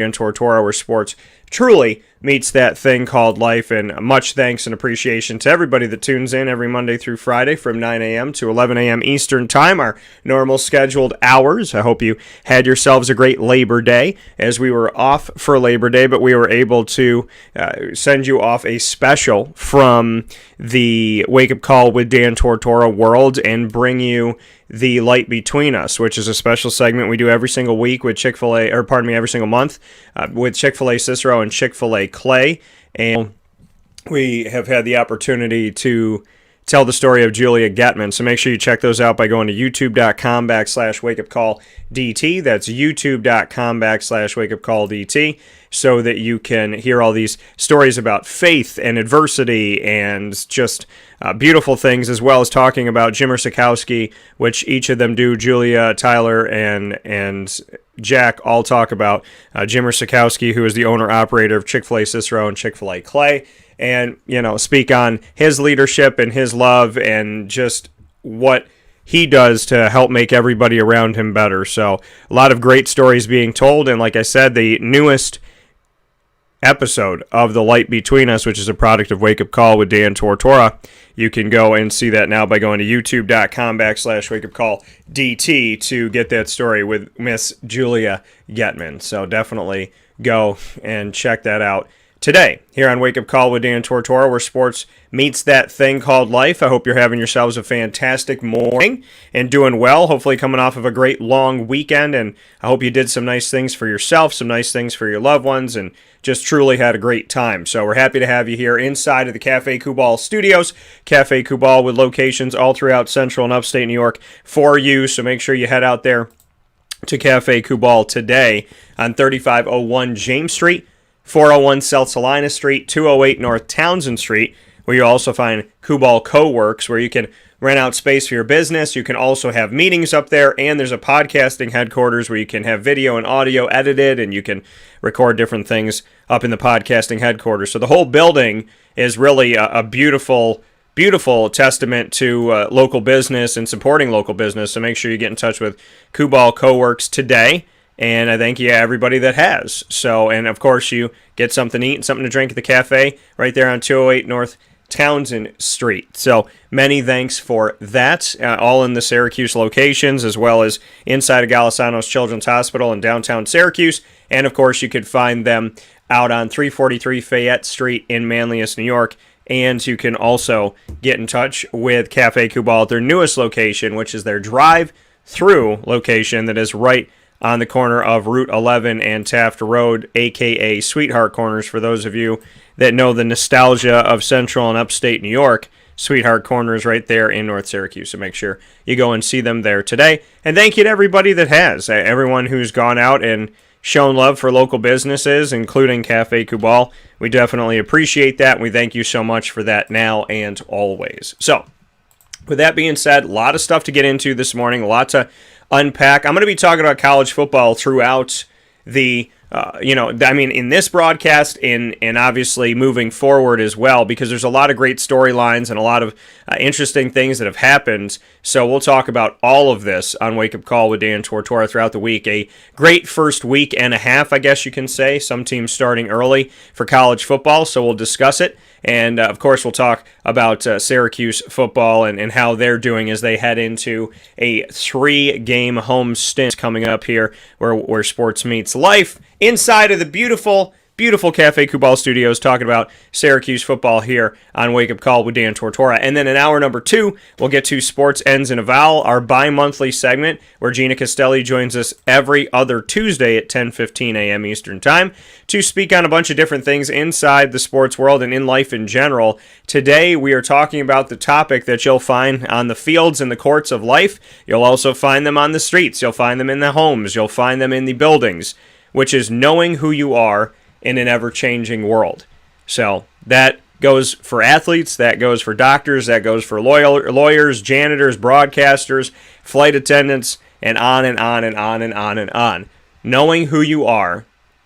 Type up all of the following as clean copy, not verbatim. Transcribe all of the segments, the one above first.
Dan Tortora, where sports truly meets that thing called life. And much thanks and appreciation to everybody that tunes in every Monday through Friday from 9 a.m. to 11 a.m. Eastern Time, our normal scheduled hours. I hope you had yourselves a great Labor Day, as we were off for Labor Day, but we were able to send you off a special from the Wake Up Call with Dan Tortora world and bring you The Light Between Us, which is a special segment we do every single week with every single month with Chick-fil-A Cicero and Chick-fil-A Clay. And we have had the opportunity to tell the story of Julia Getman. So make sure you check those out by going to youtube.com/wakeupcalldt. That's youtube.com/wakeupcalldt, so that you can hear all these stories about faith and adversity and just beautiful things, as well as talking about Jimmer Sikowski, which each of them do. Julia, Tyler, and Jack all talk about Jimmer Sikowski, who is the owner-operator of Chick-fil-A Cicero and Chick-fil-A Clay, and, speak on his leadership and his love and just what he does to help make everybody around him better. So a lot of great stories being told, and like I said, the newest episode of The Light Between Us, which is a product of Wake Up Call with Dan Tortora. You can go and see that now by going to youtube.com/wakeupcalldt to get that story with Miss Julia Getman. So definitely go and check that out today here on Wake Up Call with Dan Tortora, where sports meets that thing called life. I hope you're having yourselves a fantastic morning and doing well, hopefully coming off of a great long weekend, and I hope you did some nice things for yourself, some nice things for your loved ones, and just truly had a great time. So we're happy to have you here inside of the Cafe Kubal studios. Cafe Kubal with locations all throughout central and upstate New York for you, so make sure you head out there to Cafe Kubal today on 3501 James Street, 401 South Salina Street, 208 North Townsend Street, where you'll also find Kubal Co-works, where you can rent out space for your business. You can also have meetings up there, and there's a podcasting headquarters where you can have video and audio edited, and you can record different things up in the podcasting headquarters. So the whole building is really a beautiful, beautiful testament to local business and supporting local business. So make sure you get in touch with Kubal Co-works today. And I thank you, everybody that has. So, and of course, you get something to eat and something to drink at the cafe right there on 208 North Townsend Street. So, many thanks for that, all in the Syracuse locations, as well as inside of Golisano's Children's Hospital in downtown Syracuse. And, of course, you could find them out on 343 Fayette Street in Manlius, New York. And you can get in touch with Cafe Kubal at their newest location, which is their drive-through location that is right on the corner of Route 11 and Taft Road, a.k.a. Sweetheart Corners, for those of you that know the nostalgia of Central and Upstate New York. Sweetheart Corners right there in North Syracuse, so make sure you go and see them there today. And thank you to everybody that has, everyone who's gone out and shown love for local businesses, including Cafe Kubal. We definitely appreciate that, and we thank you so much for that now and always. So, with that being said, a lot of stuff to get into this morning, a lot to unpack. I'm going to be talking about college football throughout the, in this broadcast and obviously moving forward as well, because there's a lot of great storylines and a lot of interesting things that have happened. So we'll talk about all of this on Wake Up Call with Dan Tortora throughout the week. A great first week and a half, I guess you can say. Some teams starting early for college football, so we'll discuss it. And, of course, we'll talk about Syracuse football and how they're doing as they head into a 3-game home stint coming up here where sports meets life inside of the beautiful Cafe Kubal Studios, talking about Syracuse football here on Wake Up Call with Dan Tortora. And then in hour number 2, we'll get to Sports Ends in a Vowel, our bi-monthly segment where Gina Castelli joins us every other Tuesday at 10:15 a.m. Eastern Time to speak on a bunch of different things inside the sports world and in life in general. Today, we are talking about the topic that you'll find on the fields and the courts of life. You'll also find them on the streets. You'll find them in the homes. You'll find them in the buildings, which is knowing who you are in an ever-changing world. So that goes for athletes, that goes for doctors, that goes for lawyers, janitors, broadcasters, flight attendants, and on and on and on and on and on. Knowing who you are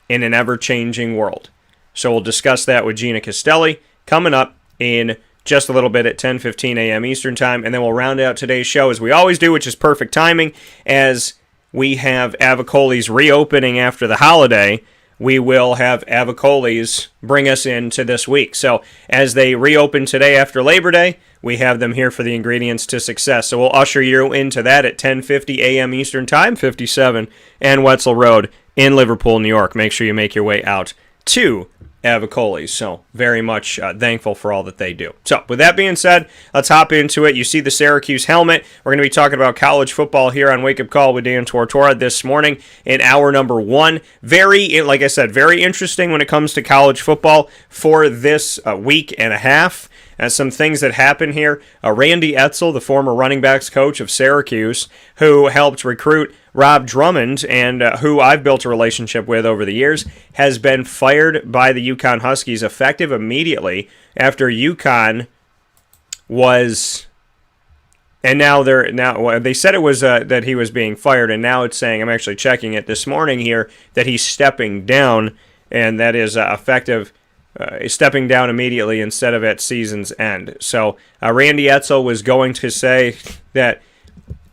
in an ever-changing world. So we'll discuss that with Gina Castelli coming up in just a little bit at 10:15 a.m. Eastern Time, and then we'll round out today's show as we always do, which is perfect timing, as we have Avicolli's reopening after the holiday we will have Avicolli's bring us into this week. So as they reopen today after Labor Day, we have them here for the ingredients to success. So we'll usher you into that at 10:50 a.m. Eastern Time, 57 and Wetzel Road in Liverpool, New York. Make sure you make your way out to Avicolli's. So very much thankful for all that they do. So with that being said, let's hop into it. You see the Syracuse helmet. We're going to be talking about college football here on Wake Up Call with Dan Tortora this morning in hour number 1. Very, like I said, very interesting when it comes to college football for this week and a half. Some things that happen here. Randy Edsall, the former running backs coach of Syracuse, who helped recruit Rob Drummond and who I've built a relationship with over the years, has been fired by the UConn Huskies effective immediately after UConn was... And now they said it was that he was being fired, and now it's saying, I'm actually checking it this morning here, that he's stepping down, and that is effective... stepping down immediately instead of at season's end. So Randy Edsall was going to say that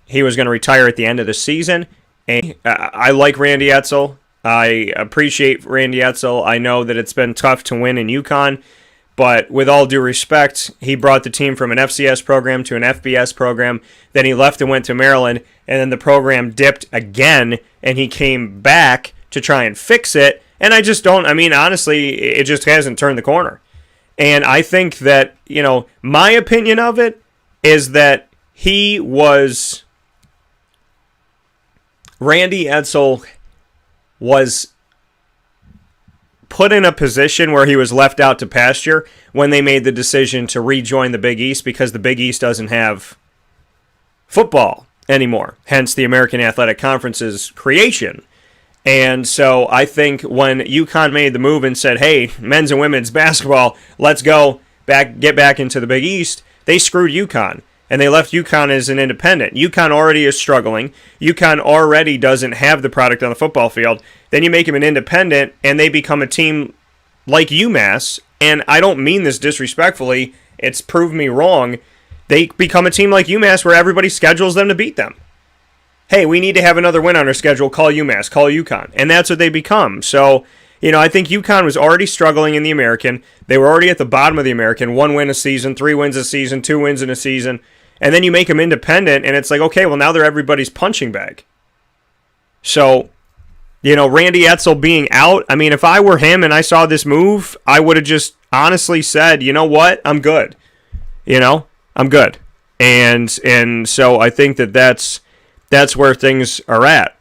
he was going to retire at the end of the season. And I like Randy Edsall. I appreciate Randy Edsall. I know that it's been tough to win in UConn, but with all due respect, he brought the team from an FCS program to an FBS program. Then he left and went to Maryland, and then the program dipped again, and he came back to try and fix it. And I just don't, honestly, it just hasn't turned the corner. And I think that, my opinion of it is that Randy Edsall was put in a position where he was left out to pasture when they made the decision to rejoin the Big East, because the Big East doesn't have football anymore, hence the American Athletic Conference's creation. And so I think when UConn made the move and said, hey, men's and women's basketball, let's get back into the Big East, they screwed UConn. And they left UConn as an independent. UConn already is struggling. UConn already doesn't have the product on the football field. Then you make them an independent, and they become a team like UMass. And I don't mean this disrespectfully. It's proved me wrong. They become a team like UMass where everybody schedules them to beat them. Hey, we need to have another win on our schedule, call UMass, call UConn. And that's what they become. So, I think UConn was already struggling in the American. They were already at the bottom of the American. 1 win a season, 3 wins a season, 2 wins in a season. And then you make them independent, and it's like, okay, well, now they're everybody's punching bag. So, Randy Edsall being out, if I were him and I saw this move, I would have just honestly said, you know what, I'm good. I'm good. And so I think that's where things are at.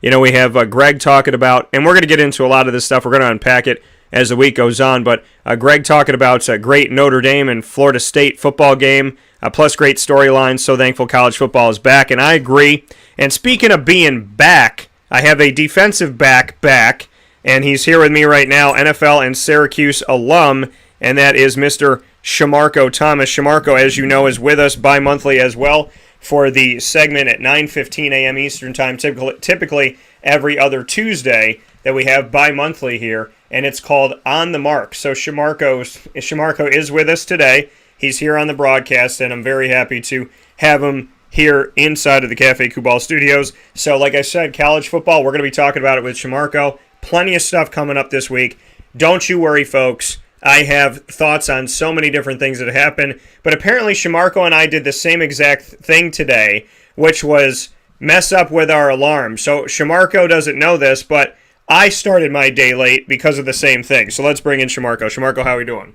We have Greg talking about, and we're going to get into a lot of this stuff. We're going to unpack it as the week goes on. But Greg talking about a great Notre Dame and Florida State football game, plus great storylines. So thankful college football is back, and I agree. And speaking of being back, I have a defensive back, and he's here with me right now, NFL and Syracuse alum, and that is Mr. Shamarko Thomas. Shamarko, as you know, is with us bi-monthly as well for the segment at 9:15 a.m. Eastern Time, typically every other Tuesday that we have bi-monthly here, and it's called On the Mark. So Shamarko is with us today. He's here on the broadcast, and I'm very happy to have him here inside of the Cafe Kubal studios. So like I said, college football, we're going to be talking about it with Shamarko. Plenty of stuff coming up this week. Don't you worry, folks. I have thoughts on so many different things that happen, but apparently Shamarko and I did the same exact thing today, which was mess up with our alarm. So Shamarko doesn't know this, but I started my day late because of the same thing. So let's bring in Shamarko. Shamarko, how are we doing?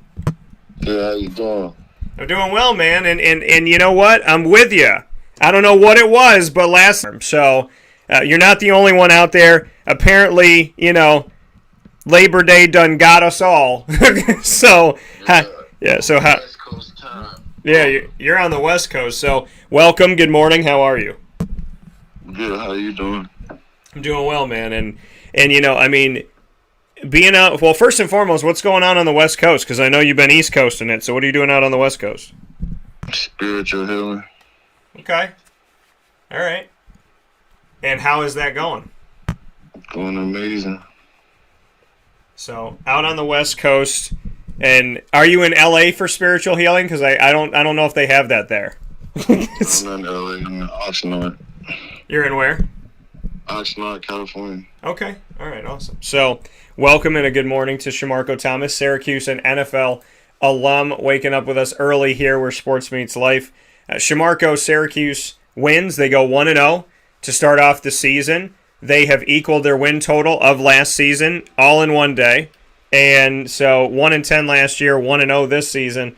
Good, how you doing? I'm doing well, man, and you know what? I'm with you. I don't know what it was, but last time. So you're not the only one out there. Apparently, Labor Day done got us all. So, West Coast time. Yeah, you're on the West Coast. So, welcome. Good morning. How are you? Good. How you doing? I'm doing well, man. And being out. Well, first and foremost, what's going on the West Coast? Because I know you've been East Coasting it. So, what are you doing out on the West Coast? Spiritual healing. Okay. All right. And how is that going? Going amazing. So out on the West Coast, and are you in LA for spiritual healing? Because I don't know if they have that there. I'm in LA. I'm in Oxnard. You're in where? Oxnard, California. Okay. All right. Awesome. So welcome and a good morning to Shamarko Thomas, Syracuse and NFL alum, waking up with us early here where sports meets life. Shamarko, Syracuse wins. They go 1-0 to start off the season. They have equaled their win total of last season all in one day. And so 1-10 last year, 1-0 this season.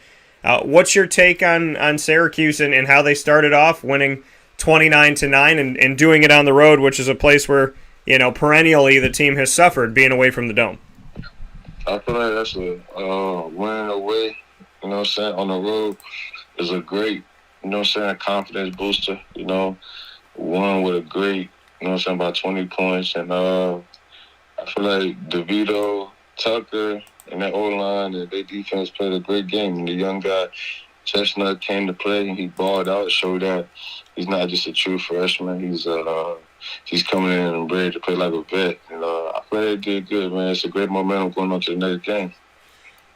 What's your take on Syracuse and how they started off winning 29-9 and doing it on the road, which is a place where, perennially the team has suffered being away from the Dome? I feel like that's a winning away, on the road is a great, confidence booster, one with a great, about 20 points. And I feel like DeVito, Tucker, and that O-line and their defense played a great game. And the young guy, Chestnut, came to play and he balled out, showed that he's not just a true freshman. He's coming in and ready to play like a vet. And I feel like they did good, man. It's a great momentum going on to the next game.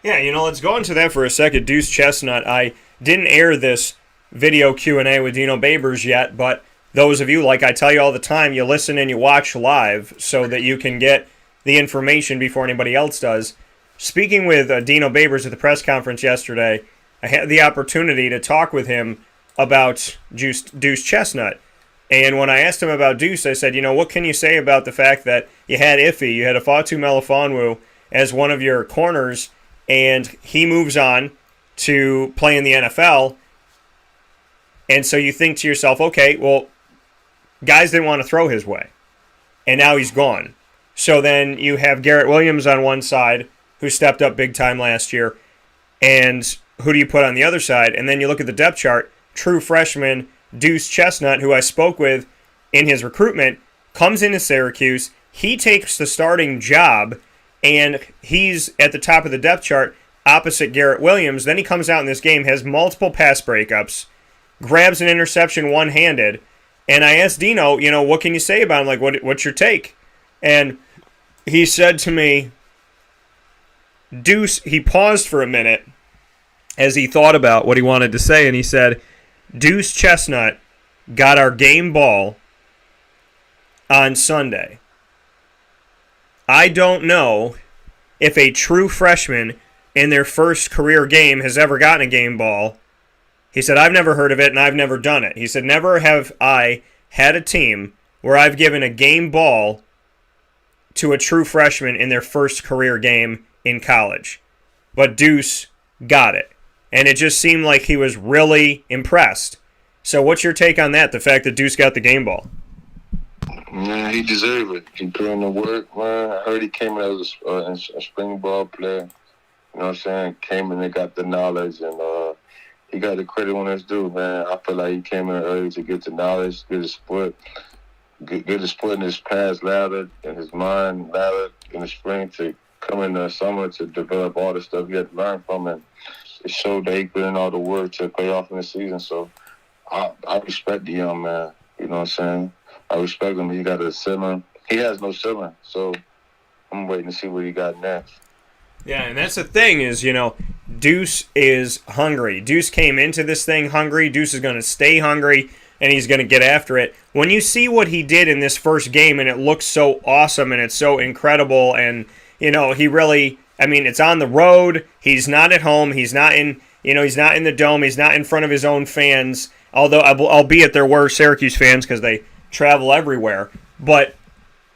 Yeah, let's go into that for a second. Deuce Chestnut, I didn't air this video Q&A with Dino Babers yet, but those of you, like I tell you all the time, you listen and you watch live so that you can get the information before anybody else does. Speaking with Dino Babers at the press conference yesterday, I had the opportunity to talk with him about Deuce Chestnut. And when I asked him about Deuce, I said, what can you say about the fact that you had Iffy, you had Afatu Melifonwu as one of your corners, and he moves on to play in the NFL. And so you think to yourself, okay, well, guys didn't want to throw his way, and now he's gone. So then you have Garrett Williams on one side, who stepped up big time last year, and who do you put on the other side? And then you look at the depth chart, true freshman Deuce Chestnut, who I spoke with in his recruitment, comes into Syracuse. He takes the starting job, and he's at the top of the depth chart opposite Garrett Williams. Then he comes out in this game, has multiple pass breakups, grabs an interception one-handed, and I asked Dino, what can you say about him? Like, what's your take? And he said to me, Deuce, he paused for a minute as he thought about what he wanted to say, and he said, Deuce Chestnut got our game ball on Sunday. I don't know if a true freshman in their first career game has ever gotten a game ball. He said, I've never heard of it and I've never done it. He said, never have I had a team where I've given a game ball to a true freshman in their first career game in college. But Deuce got it. And it just seemed like he was really impressed. So what's your take on that, the fact that Deuce got the game ball? Man, he deserved it. He put in the work, man. I heard he came in as a spring ball player. You know what I'm saying? Came in and got the knowledge, and he got the credit when it's due, man. I feel like he came in early to get the knowledge, get his foot, get his foot in his past ladder and his mind ladder in the spring to come in the summer to develop all the stuff he had to learn from, and it showed that he put in all the work to pay off in the season. So I respect the young man. You know what I'm saying? I respect him. He got a ceiling. He has no ceiling. So I'm waiting to see what he got next. Yeah, and that's the thing is, Deuce is hungry. Deuce came into this thing hungry. Deuce is going to stay hungry, and he's going to get after it. When you see what he did in this first game, and it looks so awesome, and it's so incredible, and, he really, it's on the road. He's not at home. He's not in, he's not in the Dome. He's not in front of his own fans, although, albeit there were Syracuse fans because they travel everywhere. But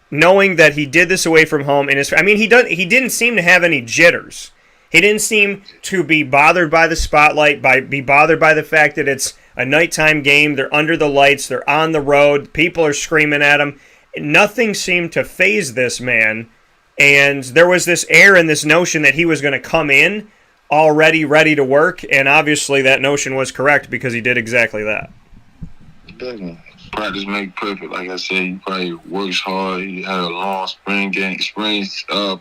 knowing that he did this away from home, and he didn't seem to have any jitters. He didn't seem to be bothered by the spotlight, be bothered by the fact that it's a nighttime game. They're under the lights. They're on the road. People are screaming at him. Nothing seemed to faze this man. And there was this air and this notion that he was going to come in already ready to work. And obviously that notion was correct because he did exactly that. Definitely. Practice make perfect. Like I said, he probably works hard. He had a long spring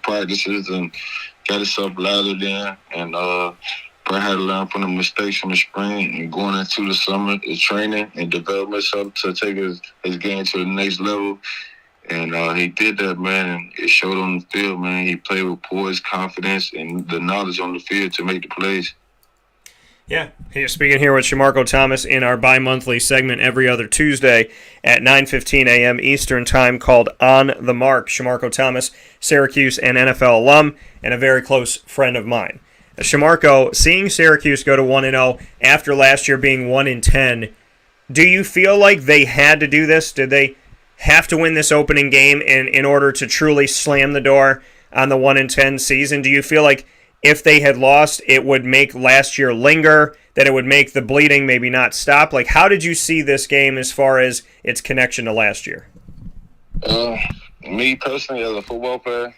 practices and got himself lathered in, and probably had to learn from the mistakes from the spring and going into the summer, the training and develop himself to take his game to the next level. And he did that, man, and it showed on the field, man. He played with poise, confidence, and the knowledge on the field to make the plays. Yeah, hey, speaking here with Shamarko Thomas in our bi-monthly segment every other Tuesday at 9:15 a.m. Eastern Time called On the Mark. Shamarko Thomas, Syracuse and NFL alum, and a very close friend of mine. Shamarko, seeing Syracuse go to 1-0 after last year being 1-10, do you feel like they had to do this? Did they have to win this opening game in order to truly slam the door on the 1-10 season? Do you feel like if they had lost, it would make last year linger, that it would make the bleeding maybe not stop? Like, how did you see this game as far as its connection to last year? Me personally, as a football player,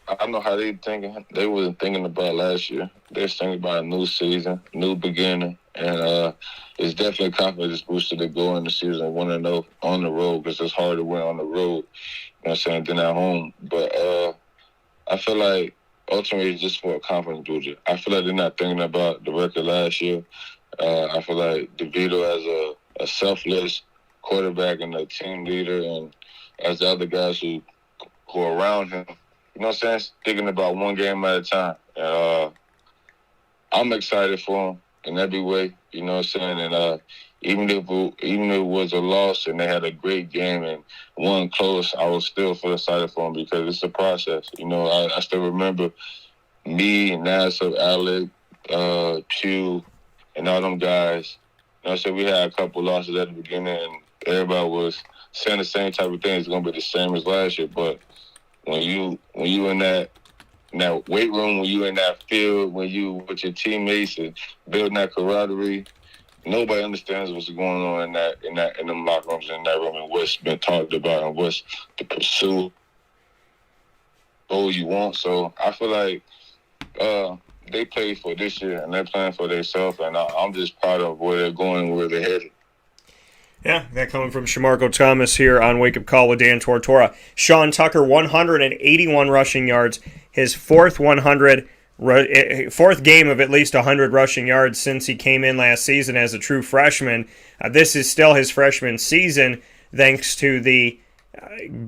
I know how they thinking. They wasn't thinking about last year. They're thinking about a new season, new beginning, and it's definitely a confidence booster to go in the season 1-0 on the road, because it's hard to win on the road, you know what I'm saying, than at home. But I feel like ultimately it's just for a confidence booster. I feel like they're not thinking about the record last year. I feel like DeVito as a selfless quarterback and a team leader, and as the other guys who are around him, you know what I'm saying, thinking about one game at a time. I'm excited for him in every way, you know what I'm saying, and even if it was a loss and they had a great game and won close, I was still feel excited for them because it's a process. You know, I still remember me, Nassib, Alec, Pew, and all them guys. You know, so we had a couple losses at the beginning, and everybody was saying the same type of thing. It's gonna be the same as last year. But when you in that weight room, when you in that field, when you with your teammates and building that camaraderie, nobody understands what's going on in them locker rooms, in that room, and what's been talked about and what's the pursuit goal you want. So I feel like they played for this year and they're playing for themselves, and I'm just proud of where they're going, where they're headed. Yeah, that coming from Shamarko Thomas here on Wake Up Call with Dan Tortora. Sean Tucker, 181 rushing yards, his fourth game of at least 100 rushing yards since he came in last season as a true freshman. This is still his freshman season, thanks to the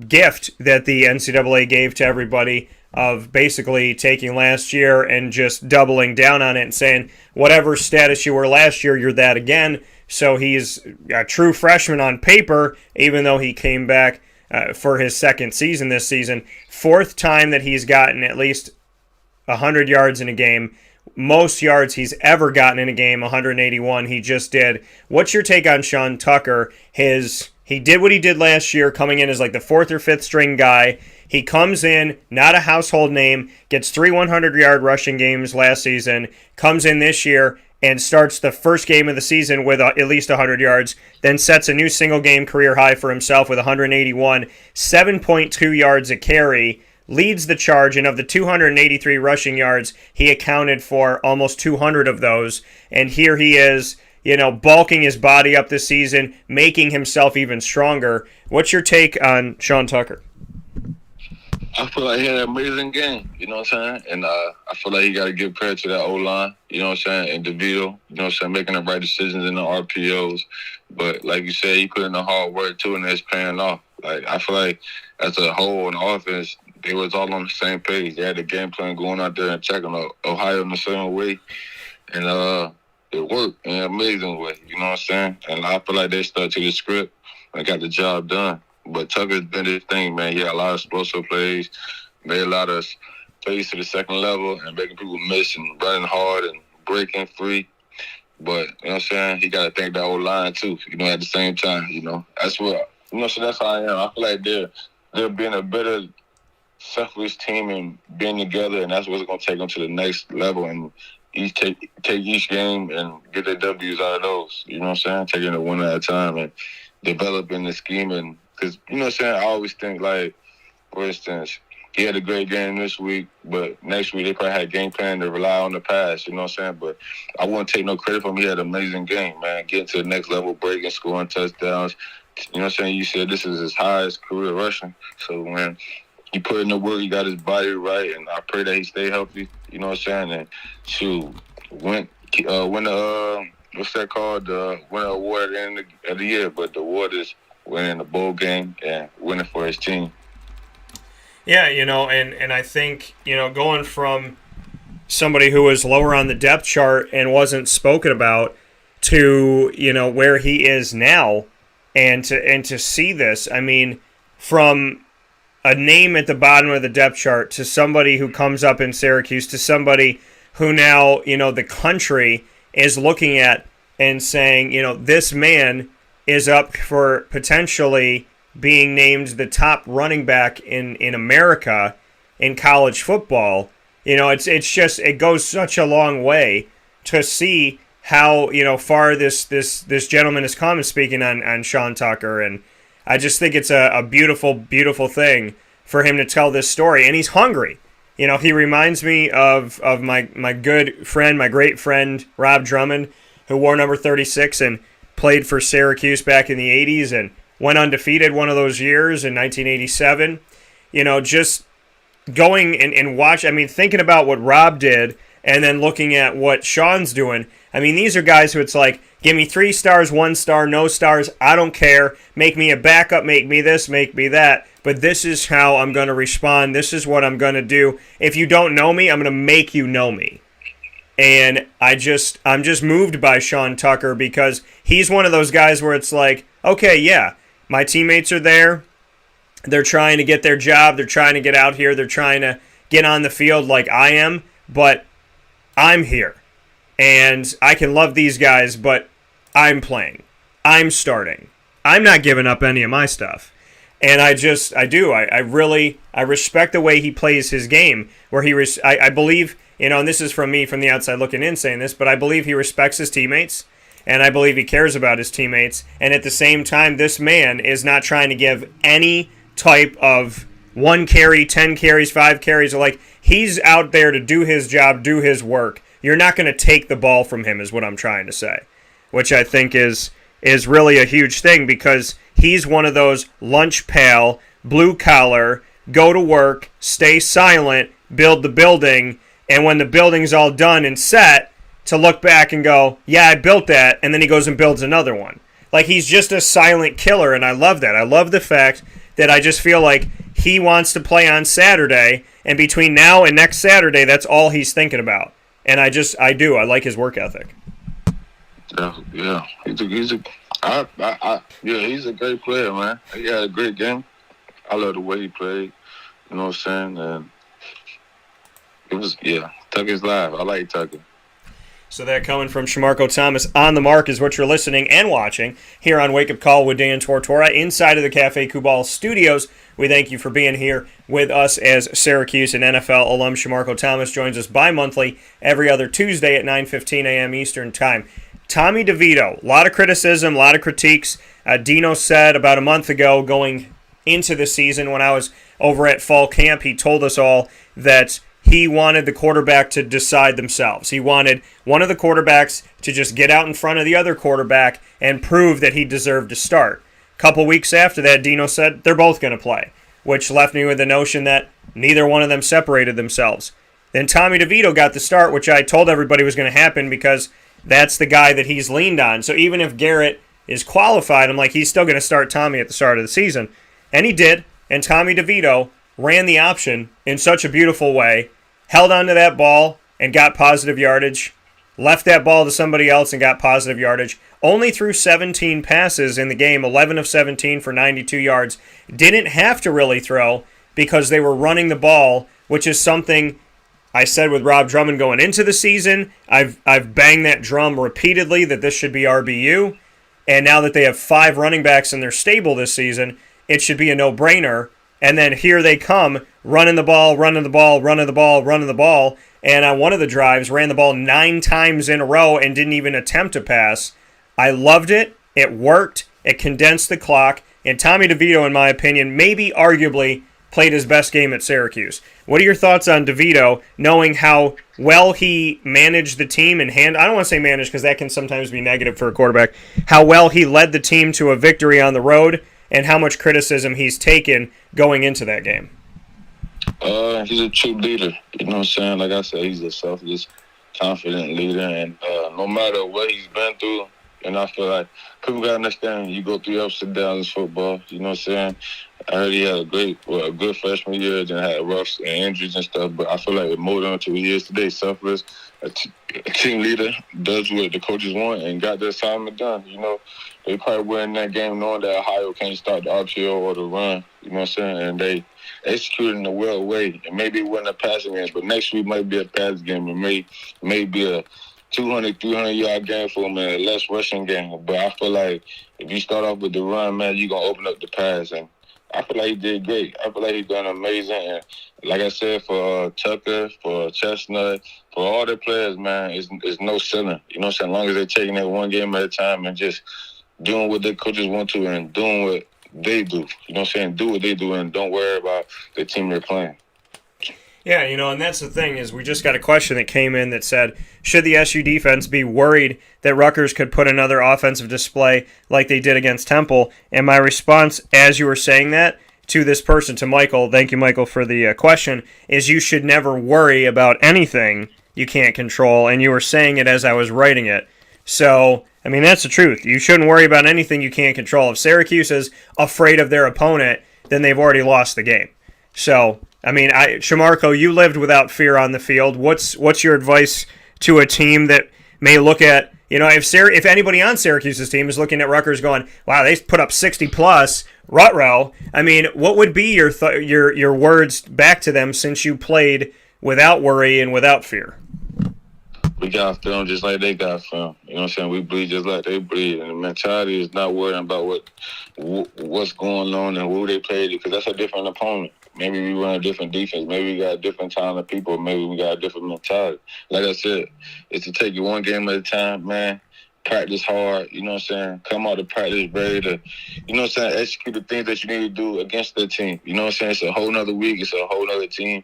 gift that the NCAA gave to everybody of basically taking last year and just doubling down on it and saying, whatever status you were last year, you're that again. So he's a true freshman on paper, even though he came back for his second season this season. Fourth time that he's gotten at least 100 yards in a game. Most yards he's ever gotten in a game, 181, he just did. What's your take on Sean Tucker? He did what he did last year, coming in as like the fourth or fifth string guy. He comes in, not a household name, gets 3 100-yard rushing games last season, comes in this year and starts the first game of the season with at least 100 yards, then sets a new single-game career high for himself with 181, 7.2 yards a carry, leads the charge, and of the 283 rushing yards, he accounted for almost 200 of those, and here he is, bulking his body up this season, making himself even stronger. What's your take on Sean Tucker? I feel like he had an amazing game, you know what I'm saying? And I feel like he got to give credit to that O-line, you know what I'm saying, and DeVito, you know what I'm saying, making the right decisions in the RPOs. But like you said, he put in the hard work too, and it's paying off. Like, I feel like as a whole in the offense, they was all on the same page. They had the game plan going out there and checking Ohio in the same way. And it worked in an amazing way, you know what I'm saying? And I feel like they stuck to the script and got the job done. But Tucker's been his thing, man. He had a lot of explosive plays, made a lot of plays to the second level and making people miss and running hard and breaking free. But, you know what I'm saying, he got to thank that old line, too, at the same time, That's what, so that's how I am. I feel like they're being a better selfless team and being together, and that's what's going to take them to the next level and take each game and get their W's out of those, you know what I'm saying, taking it one at a time and developing the scheme. And because, you know what I'm saying, I always think, like, for instance, he had a great game this week, but next week they probably had a game plan to rely on the pass, you know what I'm saying? But I wouldn't take no credit from him. He had an amazing game, man, getting to the next level, breaking, scoring touchdowns. You know what I'm saying? You said this is his highest career rushing. So, man, he put in the work, he got his body right, and I pray that he stay healthy, you know what I'm saying? And shoot, win the what's that called? Win an award at the end of the year, but the award is winning the bowl game and winning for his team. Yeah, and I think, going from somebody who was lower on the depth chart and wasn't spoken about to, where he is now, and to see this. I mean, from a name at the bottom of the depth chart to somebody who comes up in Syracuse to somebody who now, the country is looking at and saying, this man is up for potentially being named the top running back in America in college football. It's just, it goes such a long way to see how, far this gentleman has come, speaking on Sean Tucker. And I just think it's a beautiful, beautiful thing for him to tell this story. And he's hungry. He reminds me of my good friend, my great friend, Rob Drummond, who wore number 36 and played for Syracuse back in the 80s and went undefeated one of those years in 1987. Just going and watch. I mean, thinking about what Rob did and then looking at what Sean's doing. I mean, these are guys who it's like, give me 3 stars, 1 star, no stars. I don't care. Make me a backup. Make me this. Make me that. But this is how I'm going to respond. This is what I'm going to do. If you don't know me, I'm going to make you know me. And I'm just moved by Sean Tucker because he's one of those guys where it's like, okay, yeah, my teammates are there. They're trying to get their job. They're trying to get out here. They're trying to get on the field like I am. But I'm here. And I can love these guys, but I'm playing. I'm starting. I'm not giving up any of my stuff. And I respect the way he plays his game, where I believe, and this is from me from the outside looking in saying this, but I believe he respects his teammates, and I believe he cares about his teammates. And at the same time, this man is not trying to give any type of 1 carry, 10 carries, 5 carries. Like, he's out there to do his job, do his work. You're not going to take the ball from him is what I'm trying to say, which I think is really a huge thing because he's one of those lunch pail, blue collar, go to work, stay silent, build the building, and when the building's all done and set, to look back and go, yeah, I built that, and then he goes and builds another one. Like, he's just a silent killer, and I love that. I love the fact that I just feel like he wants to play on Saturday, and between now and next Saturday, that's all he's thinking about. And I like his work ethic. Yeah. He's a great player, man. He had a great game. I love the way he played. You know what I'm saying? And Tucker's live. I like Tucker. So that coming from Shamarko Thomas on the mark is what you're listening and watching here on Wake Up Call with Dan Tortora inside of the Cafe Kubal studios. We thank you for being here with us as Syracuse and NFL alum. Shamarko Thomas joins us bi-monthly every other Tuesday at 9:15 a.m. Eastern Time. Tommy DeVito, a lot of criticism, a lot of critiques. Dino said about a month ago going into the season when I was over at fall camp, he told us all that he wanted the quarterback to decide themselves. He wanted one of the quarterbacks to just get out in front of the other quarterback and prove that he deserved to start. A couple weeks after that, Dino said they're both going to play, which left me with the notion that neither one of them separated themselves. Then Tommy DeVito got the start, which I told everybody was going to happen because that's the guy that he's leaned on. So even if Garrett is qualified, I'm like, he's still going to start Tommy at the start of the season. And he did, and Tommy DeVito ran the option in such a beautiful way, held onto that ball and got positive yardage, left that ball to somebody else and got positive yardage, only threw 17 passes in the game, 11 of 17 for 92 yards. Didn't have to really throw because they were running the ball, which is something I said with Rob Drummond going into the season. I've banged that drum repeatedly that this should be RBU, and now that they have 5 running backs in their stable this season, it should be a no-brainer. And then here they come, running the ball, and on one of the drives ran the ball 9 times in a row and didn't even attempt a pass. I loved it. It worked. It condensed the clock. And Tommy DeVito, in my opinion, maybe arguably played his best game at Syracuse. What are your thoughts on DeVito, knowing how well he managed the team and I don't want to say managed because that can sometimes be negative for a quarterback, how well he led the team to a victory on the road, and how much criticism he's taken going into that game? He's a true leader. You know what I'm saying? Like I said, he's a selfless, confident leader. And no matter what he's been through, and I feel like people got to understand, you go through ups and downs in football. You know what I'm saying? I heard he had a good freshman year, then had rough and injuries and stuff. But I feel like it moved on to he is today, selfless, a team leader, does what the coaches want, and got the assignment done. You know, they probably win that game knowing that Ohio can't start the RPO or the run. You know what I'm saying? And they executed in a well way. And maybe it wasn't a passing game, but next week might be a pass game. It may be a 200, 300-yard game for him and a less rushing game. But I feel like if you start off with the run, man, you're going to open up the pass. And I feel like he did great. I feel like he done amazing. And like I said, for Tucker, for Chestnut, for all the players, man, it's no ceiling. You know what I'm saying? As long as they're taking it one game at a time and just doing what their coaches want to and doing what they do. You know what I'm saying? Do what they do and don't worry about the team they're playing. Yeah, you know, and that's the thing is we just got a question that came in that said, should the SU defense be worried that Rutgers could put another offensive display like they did against Temple? And my response, as you were saying that, to this person, to Michael, thank you, Michael, for the question, is you should never worry about anything you can't control, and you were saying it as I was writing it. So, I mean, that's the truth. You shouldn't worry about anything you can't control. If Syracuse is afraid of their opponent, then they've already lost the game. So, I mean, Shamarko, you lived without fear on the field. What's your advice to a team that may look at, you know, if anybody on Syracuse's team is looking at Rutgers going, wow, they put up 60 plus, Rutrow. I mean, what would be your words back to them since you played without worry and without fear? We got film just like they got film. You know what I'm saying? We bleed just like they bleed. And the mentality is not worrying about what's going on and who they played, because that's a different opponent. Maybe we run a different defense. Maybe we got a different talented people. Maybe we got a different mentality. Like I said, it's to take it one game at a time, man. Practice hard, you know what I'm saying? Come out to practice ready to, you know what I'm saying, execute the things that you need to do against the team. You know what I'm saying? It's a whole nother week. It's a whole nother team.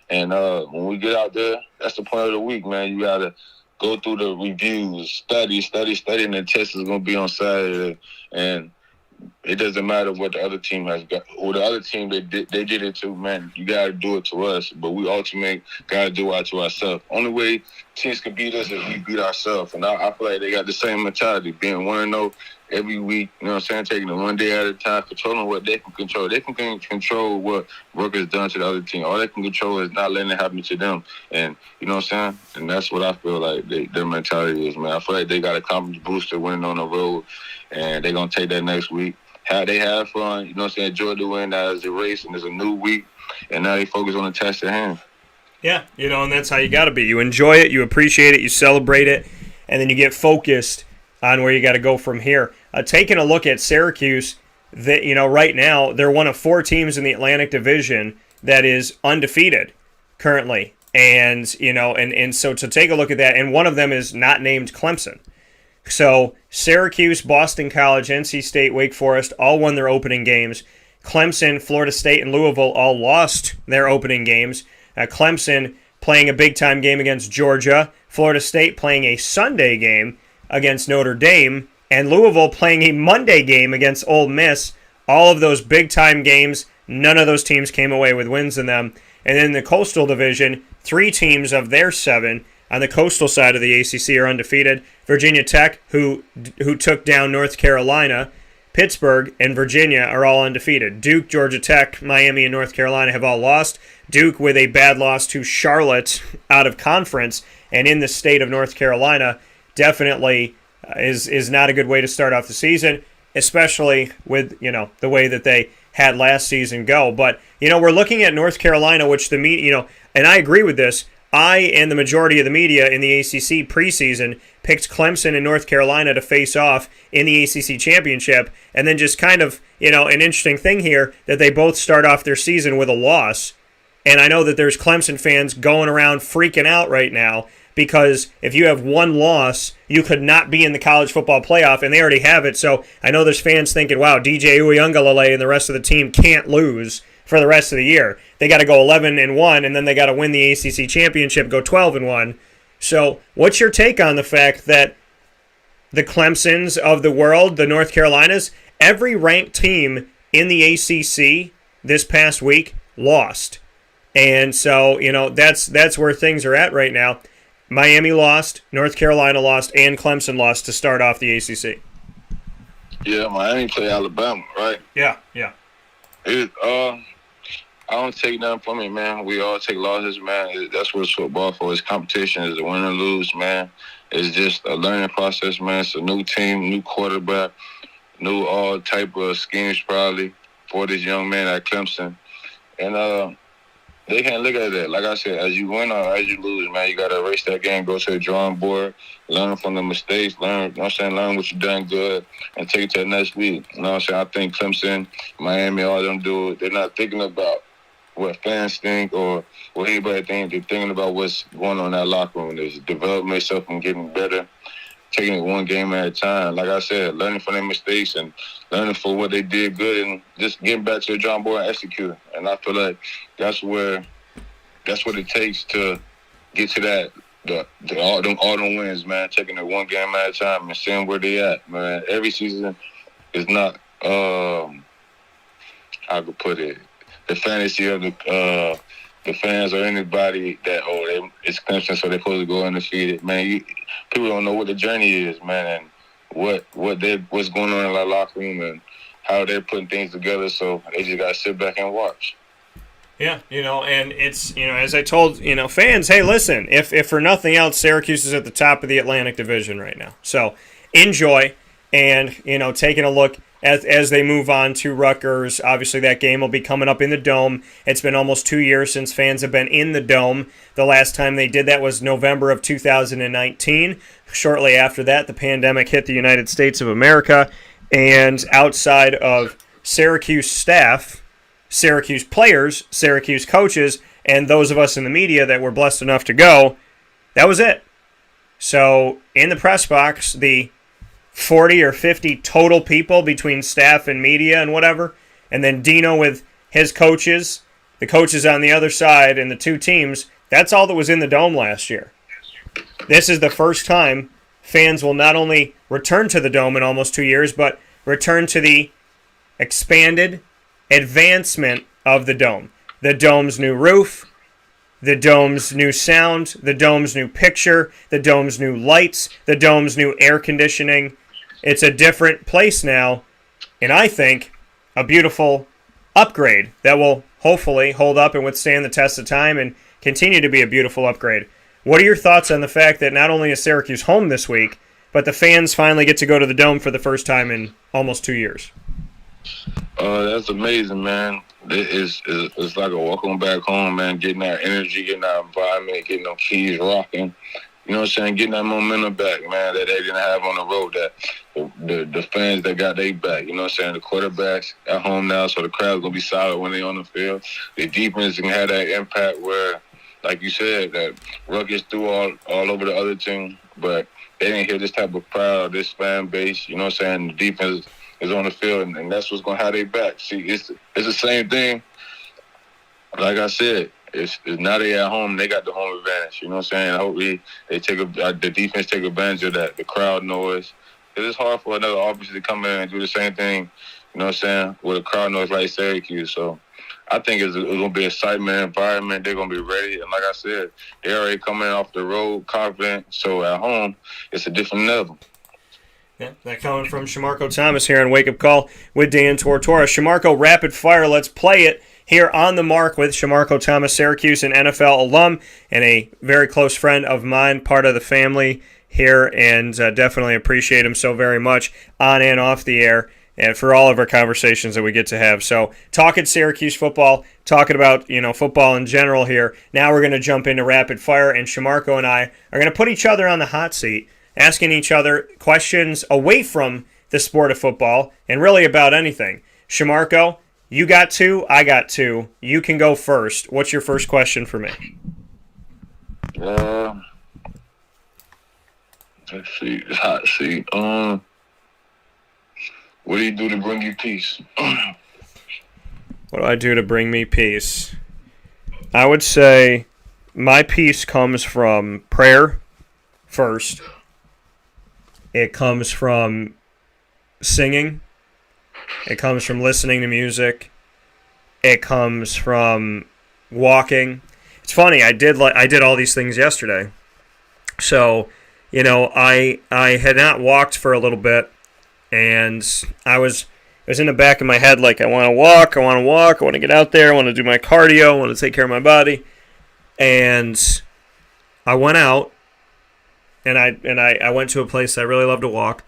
And when we get out there, that's the point of the week, man. You got to go through the reviews, study, and the test is going to be on Saturday. And it doesn't matter what the other team has got, or the other team they did it to, man. You gotta do it to us, but we ultimately gotta do it to ourselves. Only way teams can beat us is we beat ourselves, and I feel like they got the same mentality, being 1-0 every week. You know what I'm saying? Taking it one day at a time, controlling what they can control. They can control what Rutgers done to the other team. All they can control is not letting it happen to them. And you know what I'm saying? And that's what I feel like their mentality is, man. I feel like they got a confidence booster winning on the road, and they're gonna take that next week. They have fun, you know what I'm saying? Enjoy the win as a race, and it's a new week, and now they focus on the task at hand. Yeah, you know, and that's how you got to be. You enjoy it, you appreciate it, you celebrate it, and then you get focused on where you got to go from here. Taking a look at Syracuse, you know, right now they're one of 4 teams in the Atlantic Division that is undefeated currently, and you know, and so to take a look at that, and one of them is not named Clemson. So Syracuse, Boston College, NC State, Wake Forest all won their opening games. Clemson, Florida State, and Louisville all lost their opening games. Clemson playing a big-time game against Georgia. Florida State playing a Sunday game against Notre Dame. And Louisville playing a Monday game against Ole Miss. All of those big-time games, none of those teams came away with wins in them. And then the Coastal Division, 3 teams of their 7 on the coastal side of the ACC are undefeated. Virginia Tech, who took down North Carolina, Pittsburgh, and Virginia are all undefeated. Duke, Georgia Tech, Miami, and North Carolina have all lost. Duke with a bad loss to Charlotte out of conference, and in the state of North Carolina, definitely is not a good way to start off the season, especially with, you know, the way that they had last season go. But, you know, we're looking at North Carolina, which the media, you know, and I agree with this. I and the majority of the media in the ACC preseason picked Clemson and North Carolina to face off in the ACC championship, and then just kind of, you know, an interesting thing here that they both start off their season with a loss. And I know that there's Clemson fans going around freaking out right now because if you have one loss, you could not be in the college football playoff, and they already have it. So I know there's fans thinking, wow, DJ Uiagalelei and the rest of the team can't lose for the rest of the year. They got to go 11-1, and then they got to win the ACC championship, go 12-1. So what's your take on the fact that the Clemsons of the world, the North Carolinas, every ranked team in the ACC this past week lost? And so, you know, that's where things are at right now. Miami lost, North Carolina lost, and Clemson lost to start off the ACC. Yeah, Miami play Alabama, right? Yeah. I don't take nothing from it, man. We all take losses, man. That's what it's football for. It's competition. It's a win or lose, man. It's just a learning process, man. It's a new team, new quarterback, new all type of schemes probably for this young man at Clemson. And they can't look at that. Like I said, as you win or as you lose, man, you got to erase that game, go to the drawing board, learn from the mistakes, learn what you done good, and take it to the next week. You know what I'm saying? I think Clemson, Miami, all them do it. They're not thinking about what fans think or what anybody think. They're thinking about what's going on in that locker room. There's developing themselves and getting better, taking it one game at a time. Like I said, learning from their mistakes and learning for what they did good and just getting back to the drawing board and executing. And I feel like that's what it takes to get to that, all them wins, man, taking it one game at a time and seeing where they at, man. Every season is not, how I could put it, the fantasy of the fans or anybody that it's Clemson, so they're supposed to go undefeated. Man, people don't know what the journey is, man, and what's going on in that locker room and how they're putting things together. So they just gotta sit back and watch. Yeah, and it's, as I told, fans, hey, listen, if for nothing else, Syracuse is at the top of the Atlantic Division right now. So enjoy and, taking a look as they move on to Rutgers. Obviously, that game will be coming up in the Dome. It's been almost 2 years since fans have been in the Dome. The last time they did that was November of 2019. Shortly after that, the pandemic hit the United States of America. And outside of Syracuse staff, Syracuse players, Syracuse coaches, and those of us in the media that were blessed enough to go, that was it. So in the press box, the 40 or 50 total people between staff and media and whatever, and then Dino with his coaches, the coaches on the other side, and the two teams, that's all that was in the Dome last year. This is the first time fans will not only return to the Dome in almost 2 years, but return to the expanded advancement of the Dome. The Dome's new roof, the Dome's new sound, the Dome's new picture, the Dome's new lights, the Dome's new air conditioning. It's a different place now, and I think a beautiful upgrade that will hopefully hold up and withstand the test of time and continue to be a beautiful upgrade. What are your thoughts on the fact that not only is Syracuse home this week, but the fans finally get to go to the Dome for the first time in almost 2 years? That's amazing, man. It's like a welcome back home, man. Getting that energy, getting that environment, getting them keys rocking. You know what I'm saying? Getting that momentum back, man, that they didn't have on the road. That the fans that got their back. You know what I'm saying? The quarterbacks at home now, so the crowd's gonna be solid when they on the field. The defense can have that impact where, like you said, that Rutgers threw all over the other team, but they didn't hear this type of crowd, this fan base. You know what I'm saying? The defense is on the field, and that's what's going to have their back. See, it's the same thing. Like I said, it's now they at home, they got the home advantage. You know what I'm saying? Hopefully they the defense take advantage of that, the crowd noise. It's hard for another office to come in and do the same thing, you know what I'm saying, with a crowd noise like Syracuse. So I think it's going to be an excitement environment. They're going to be ready. And like I said, they're already coming off the road confident. So at home, it's a different level. Yeah, that coming from Shamarko Thomas here on Wake Up Call with Dan Tortora. Shamarko, rapid fire. Let's play it here on the mark with Shamarko Thomas, Syracuse, an NFL alum and a very close friend of mine, part of the family here, and definitely appreciate him so very much on and off the air and for all of our conversations that we get to have. So talking Syracuse football, talking about football in general here. Now we're going to jump into rapid fire, and Shamarko and I are going to put each other on the hot seat, asking each other questions away from the sport of football and really about anything. Shamarko, you got two, I got two. You can go first. What's your first question for me? Let's see. Hot seat. What do you do to bring you peace? What do I do to bring me peace? I would say my peace comes from prayer first. It comes from singing. It comes from listening to music. It comes from walking. It's funny, I did all these things yesterday. So, I had not walked for a little bit, and it was in the back of my head like, I want to walk, I want to get out there, I want to do my cardio, I want to take care of my body. And I went out, and I went to a place I really love to walk.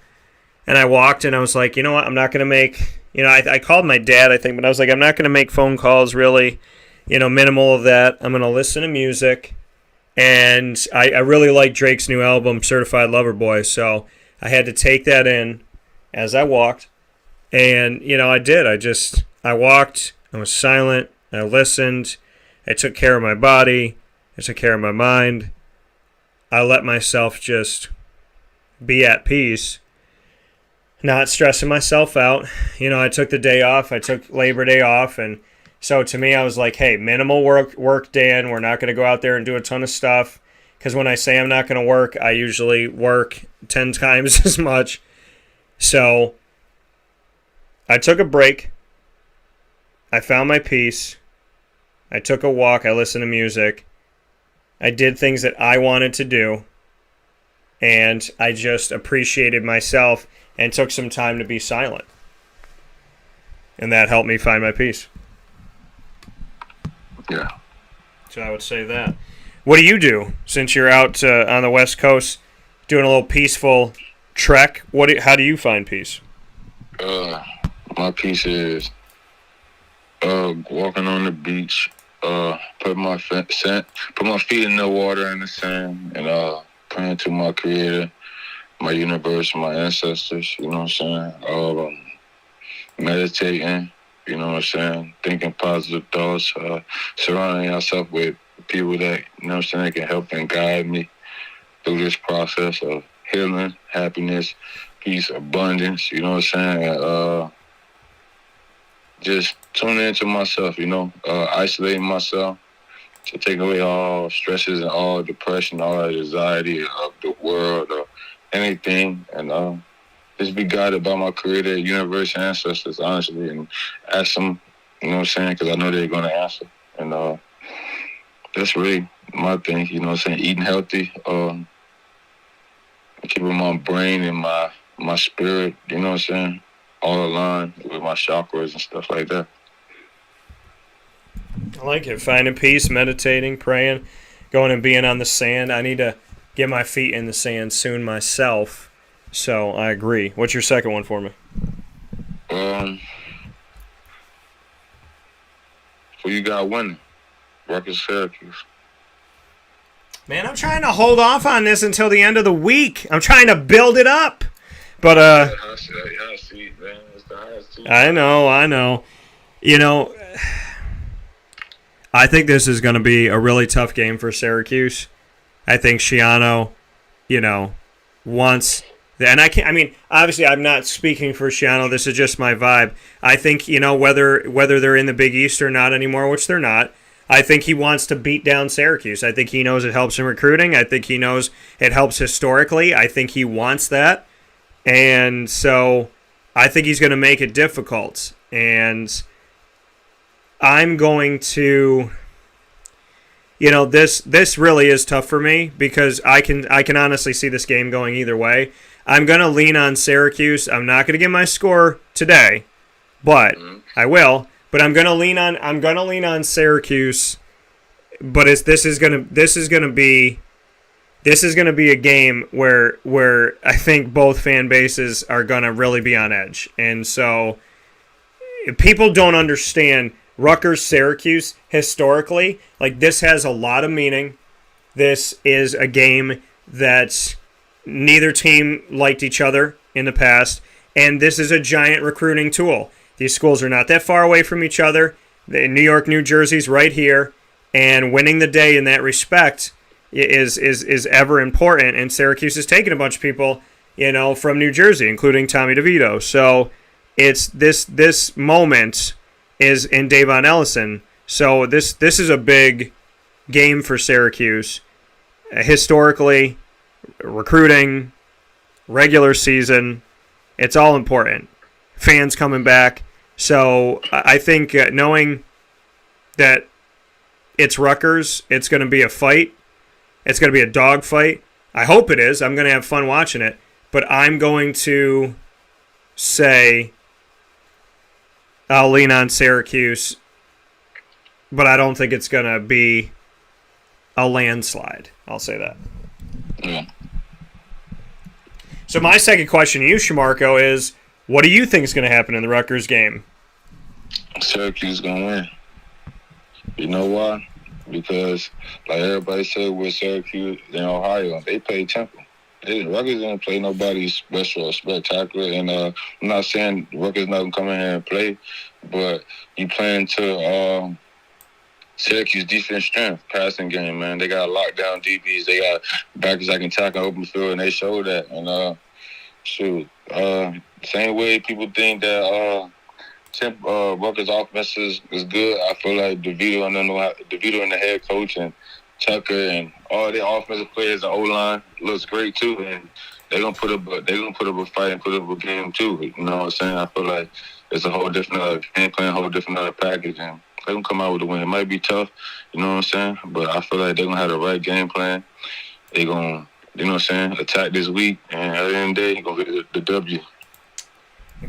And I walked, and I was like, you know what, I'm not going to make, I called my dad, I think, but I was like, I'm not going to make phone calls really, minimal of that. I'm going to listen to music. And I really like Drake's new album, Certified Lover Boy, so I had to take that in as I walked. And, I did. I walked, I was silent, I listened, I took care of my body, I took care of my mind. I let myself just be at peace, not stressing myself out. I took the day off, I took Labor Day off, and so to me, I was like, hey, minimal work, Dan. We're not going to go out there and do a ton of stuff. Because when I say I'm not going to work, I usually work 10 times as much. So I took a break. I found my peace. I took a walk. I listened to music. I did things that I wanted to do. And I just appreciated myself and took some time to be silent. And that helped me find my peace. Yeah. So I would say that. What do you do since you're out on the West Coast doing a little peaceful trek? How do you find peace? My peace is walking on the beach, put my feet in the water and the sand, and praying to my Creator, my universe, my ancestors. You know what I'm saying? Meditating. You know what I'm saying? Thinking positive thoughts, surrounding yourself with people that, that can help and guide me through this process of healing, happiness, peace, abundance, you know what I'm saying? Just tuning into myself, isolating myself to take away all stresses and all depression, all anxiety of the world or anything, and just be guided by my Creator, universe, ancestors, honestly, and ask them, because I know they're going to answer. And that's really my thing, eating healthy, keeping my brain and my spirit, all aligned with my chakras and stuff like that. I like it. Finding peace, meditating, praying, going and being on the sand. I need to get my feet in the sand soon myself. So I agree. What's your second one for me? Who you got winning? Rutgers, Syracuse. Man, I'm trying to hold off on this until the end of the week. I'm trying to build it up. But hot seat, man. It's the hot seat. I know. I think this is going to be a really tough game for Syracuse. I think Schiano, wants. And obviously I'm not speaking for Schiano. This is just my vibe. I think, whether they're in the Big East or not anymore, which they're not, I think he wants to beat down Syracuse. I think he knows it helps in recruiting. I think he knows it helps historically. I think he wants that. And so I think he's going to make it difficult. And I'm going to... this really is tough for me because I can honestly see this game going either way. I'm going to lean on Syracuse. I'm not going to give my score today, but I will. But I'm going to lean on Syracuse. But this is going to be a game where I think both fan bases are going to really be on edge. And so people don't understand Rutgers Syracuse historically. Like, this has a lot of meaning. This is a game that neither team liked each other in the past, and this is a giant recruiting tool. These schools are not that far away from each other. New York, New Jersey's right here, and winning the day in that respect is ever important. And Syracuse has taken a bunch of people, from New Jersey, including Tommy DeVito. So it's this moment is in Davon Ellison. So this is a big game for Syracuse. Historically, recruiting, regular season, it's all important. Fans coming back. So I think knowing that it's Rutgers, it's going to be a fight. It's going to be a dog fight. I hope it is. I'm going to have fun watching it. But I'm going to say I'll lean on Syracuse, but I don't think it's going to be a landslide. I'll say that. Yeah. So my second question to you, Shamarko, is what do you think is going to happen in the Rutgers game? Syracuse is going to win. You know why? Because, like everybody said with Syracuse in Ohio, they play Temple. Rutgers didn't play nobody special or spectacular. And I'm not saying Rutgers not going to come in here and play, but you playing to Syracuse defense strength, passing game, man. They got lockdown DBs. They got backers that can tackle open field, and they show that. And, same way people think that Rutgers offense is good. I feel like DeVito and the head coach and Tucker and all their offensive players, the O-line looks great too, and they're gonna put up a fight and put up a game too. You know what I'm saying? I feel like it's a whole different game plan, a whole different package, and they're gonna come out with a win. It might be tough, you know what I'm saying? But I feel like they're gonna have the right game plan. They're gonna, you know what I'm saying, attack this week, and at the end of the day, you're gonna get the W.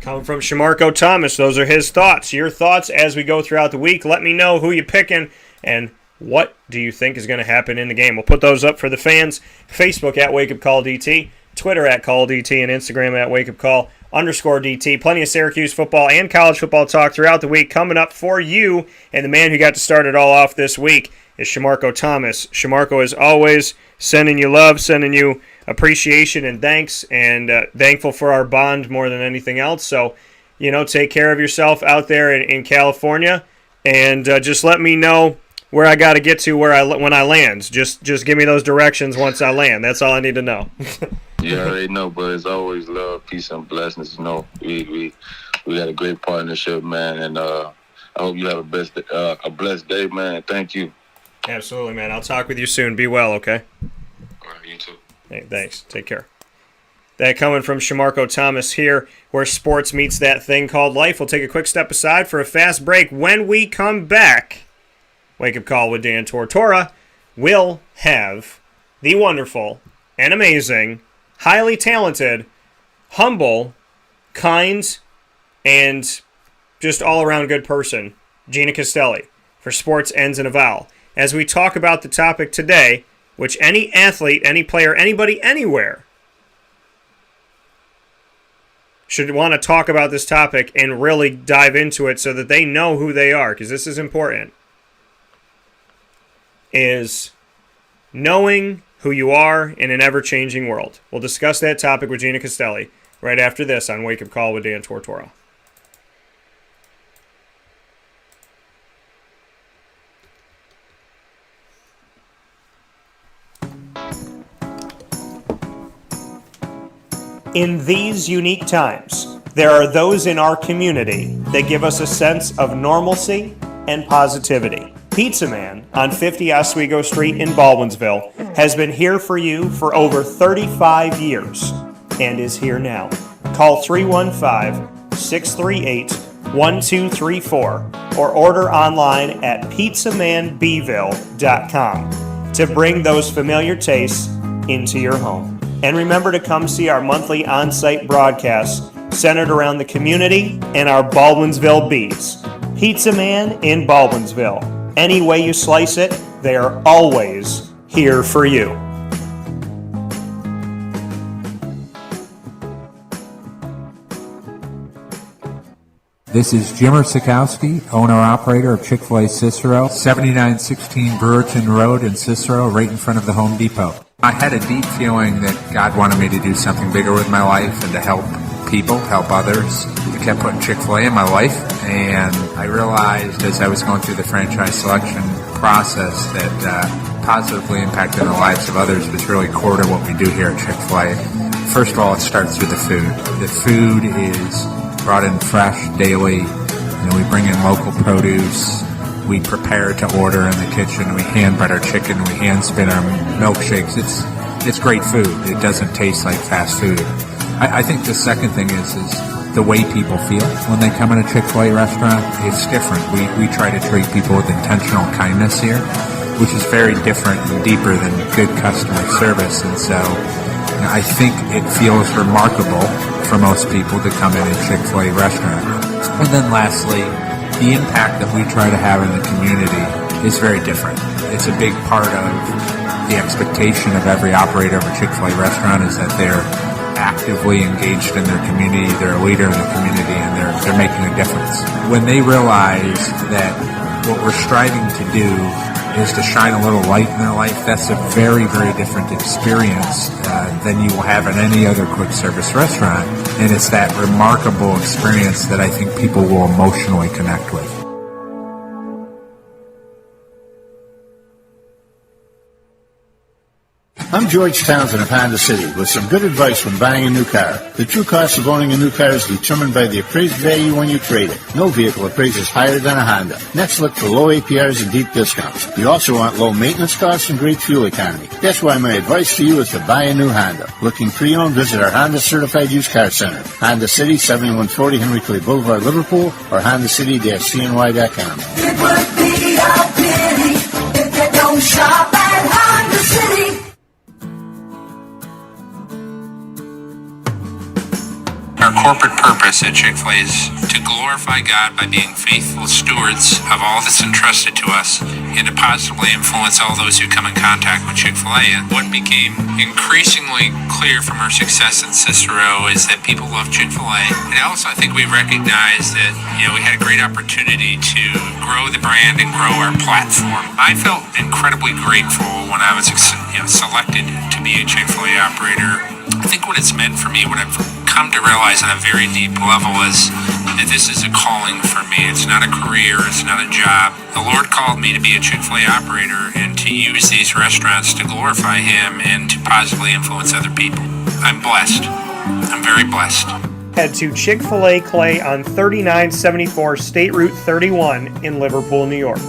Coming from Shamarko Thomas, those are his thoughts. Your thoughts as we go throughout the week. Let me know who you're picking and what do you think is going to happen in the game. We'll put those up for the fans. Facebook at Wake Up Call DT, Twitter at Call DT, and Instagram at Wake Up Call _DT. Plenty of Syracuse football and college football talk throughout the week coming up for you. And the man who got to start it all off this week is Shamarko Thomas. Shamarko, as always, sending you love, sending you appreciation and thanks, and thankful for our bond more than anything else. So, take care of yourself out there in California, and just let me know where I got to get to when I land. Just give me those directions once I land. That's all I need to know. You already know, but it's always love, peace, and blessings. We got a great partnership, man, and I hope you have a blessed day, man. Thank you. Absolutely, man. I'll talk with you soon. Be well, okay? All right, you too. Hey, thanks. Take care. That coming from Shamarko Thomas here, where sports meets that thing called life. We'll take a quick step aside for a fast break. When we come back, Wake Up Call with Dan Tortora will have the wonderful and amazing, highly talented, humble, kind, and just all-around good person, Gina Castelli, for Sports Ends in a Vowel. As we talk about the topic today, which any athlete, any player, anybody, anywhere should want to talk about this topic and really dive into it so that they know who they are, because this is important, is knowing who you are in an ever-changing world. We'll discuss that topic with Gina Castelli right after this on Wake Up Call with Dan Tortora. In these unique times, there are those in our community that give us a sense of normalcy and positivity. Pizza Man on 50 Oswego Street in Baldwinsville has been here for you for over 35 years and is here now. Call 315-638-1234 or order online at pizzamanbville.com to bring those familiar tastes into your home. And remember to come see our monthly on-site broadcasts centered around the community and our Baldwinsville beats. Pizza Man in Baldwinsville. Any way you slice it, they are always here for you. This is Jimmer Sikowski, owner-operator of Chick-fil-A Cicero, 7916 Brewerton Road in Cicero, right in front of the Home Depot. I had a deep feeling that God wanted me to do something bigger with my life and to help people, help others. I kept putting Chick-fil-A in my life, and I realized as I was going through the franchise selection process that positively impacting the lives of others was really core to what we do here at Chick-fil-A. First of all, it starts with the food. The food is brought in fresh daily. We bring in local produce. We prepare to order in the kitchen. We hand butter chicken. We hand spin our milkshakes. It's great food. It doesn't taste like fast food. I think the second thing is the way people feel when they come in a Chick-fil-A restaurant. It's different. We try to treat people with intentional kindness here, which is very different and deeper than good customer service. And so I think it feels remarkable for most people to come in a Chick-fil-A restaurant. And then lastly, the impact that we try to have in the community is very different. It's a big part of the expectation of every operator of a Chick-fil-A restaurant is that they're actively engaged in their community, they're a leader in the community, and they're making a difference. When they realize that what we're striving to do is to shine a little light in their life, that's a very, very different experience than you will have in any other quick service restaurant. And it's that remarkable experience that I think people will emotionally connect with. I'm George Townsend of Honda City with some good advice when buying a new car. The true cost of owning a new car is determined by the appraised value when you trade it. No vehicle appraises higher than a Honda. Next, look for low APRs and deep discounts. You also want low maintenance costs and great fuel economy. That's why my advice to you is to buy a new Honda. Looking pre-owned, visit our Honda Certified Used Car Center. Honda City, 7140 Henry Clay Boulevard, Liverpool, or HondaCity-CNY.com. It would be a pity if you don't shop at Honda City. Our corporate purpose at Chick-fil-A is to glorify God by being faithful stewards of all that's entrusted to us and to positively influence all those who come in contact with Chick-fil-A. And what became increasingly clear from our success in Cicero is that people love Chick-fil-A. And also I think we recognized that, we had a great opportunity to grow the brand and grow our platform. I felt incredibly grateful when I was selected to be a Chick-fil-A operator. I think what it's meant for me, what I've come to realize on a very deep level is that this is a calling for me. It's not a career. It's not a job. The Lord called me to be a Chick-fil-A operator and to use these restaurants to glorify Him and to positively influence other people. I'm blessed. I'm very blessed. Head to Chick-fil-A Clay on 3974 State Route 31 in Liverpool, New York.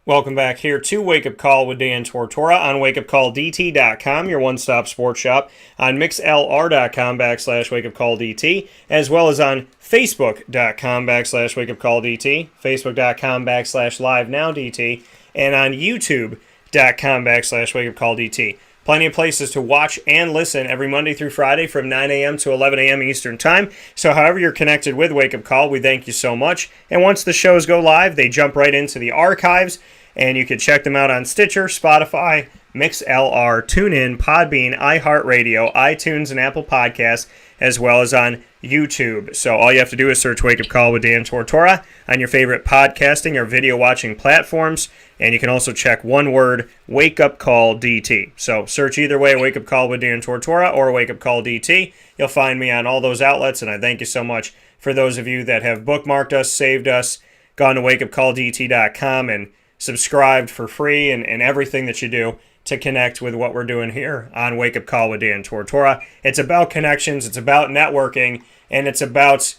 Welcome back here to Wake Up Call with Dan Tortora on wakeupcalldt.com, your one-stop sports shop, on mixlr.com/wakeupcalldt, as well as on facebook.com/wakeupcalldt, facebook.com/livenowdt, and on youtube.com/wakeupcalldt. Plenty of places to watch and listen every Monday through Friday from 9 a.m. to 11 a.m. Eastern Time. So however you're connected with Wake Up Call, we thank you so much. And once the shows go live, they jump right into the archives, and you can check them out on Stitcher, Spotify, MixLR, TuneIn, Podbean, iHeartRadio, iTunes, and Apple Podcasts, as well as on YouTube. So all you have to do is search Wake Up Call with Dan Tortora on your favorite podcasting or video watching platforms. And you can also check one word, Wake Up Call DT. So search either way, Wake Up Call with Dan Tortora or Wake Up Call DT. You'll find me on all those outlets, and I thank you so much for those of you that have bookmarked us, saved us, gone to wakeupcalldt.com, and subscribed for free and everything that you do to connect with what we're doing here on Wake Up Call with Dan Tortora. It's about connections, it's about networking, and it's about,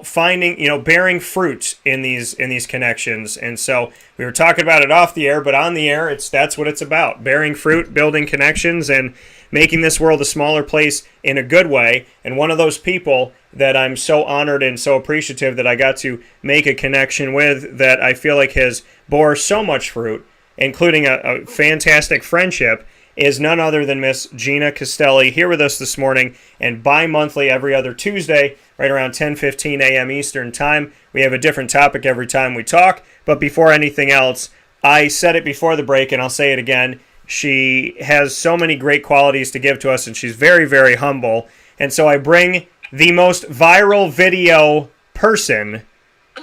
finding, bearing fruit in these connections. And so we were talking about it off the air, but on the air, that's what it's about. Bearing fruit, building connections, and making this world a smaller place in a good way. And one of those people that I'm so honored and so appreciative that I got to make a connection with, that I feel like has bore so much fruit, including a fantastic friendship, is none other than Miss Gina Castelli, here with us this morning, and bi-monthly every other Tuesday, right around 10:15 a.m. Eastern Time. We have a different topic every time we talk, but before anything else, I said it before the break, and I'll say it again, she has so many great qualities to give to us, and she's very, very humble, and so I bring the most viral video person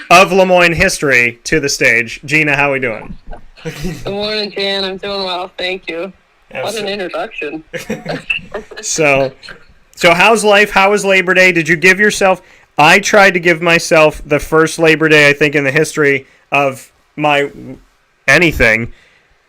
of Lemoyne history to the stage. Gina, how are we doing? Good morning, Dan. I'm doing well, thank you. What an introduction. So how's life? How was Labor Day? Did you give yourself... I tried to give myself the first Labor Day, I think, in the history of my anything,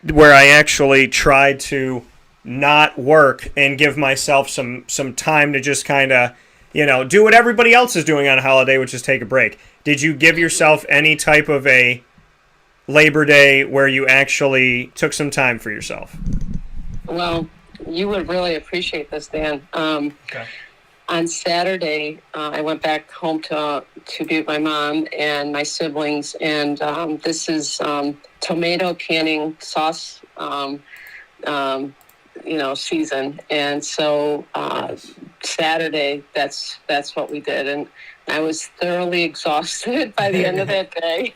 where I actually tried to not work and give myself some time to just kind of, do what everybody else is doing on a holiday, which is take a break. Did you give yourself any type of a Labor Day where you actually took some time for yourself? Well, you would really appreciate this, Dan. Okay. On Saturday, I went back home to be with my mom and my siblings, and this is tomato canning sauce season. And so Saturday, that's what we did. And I was thoroughly exhausted by the end of that day.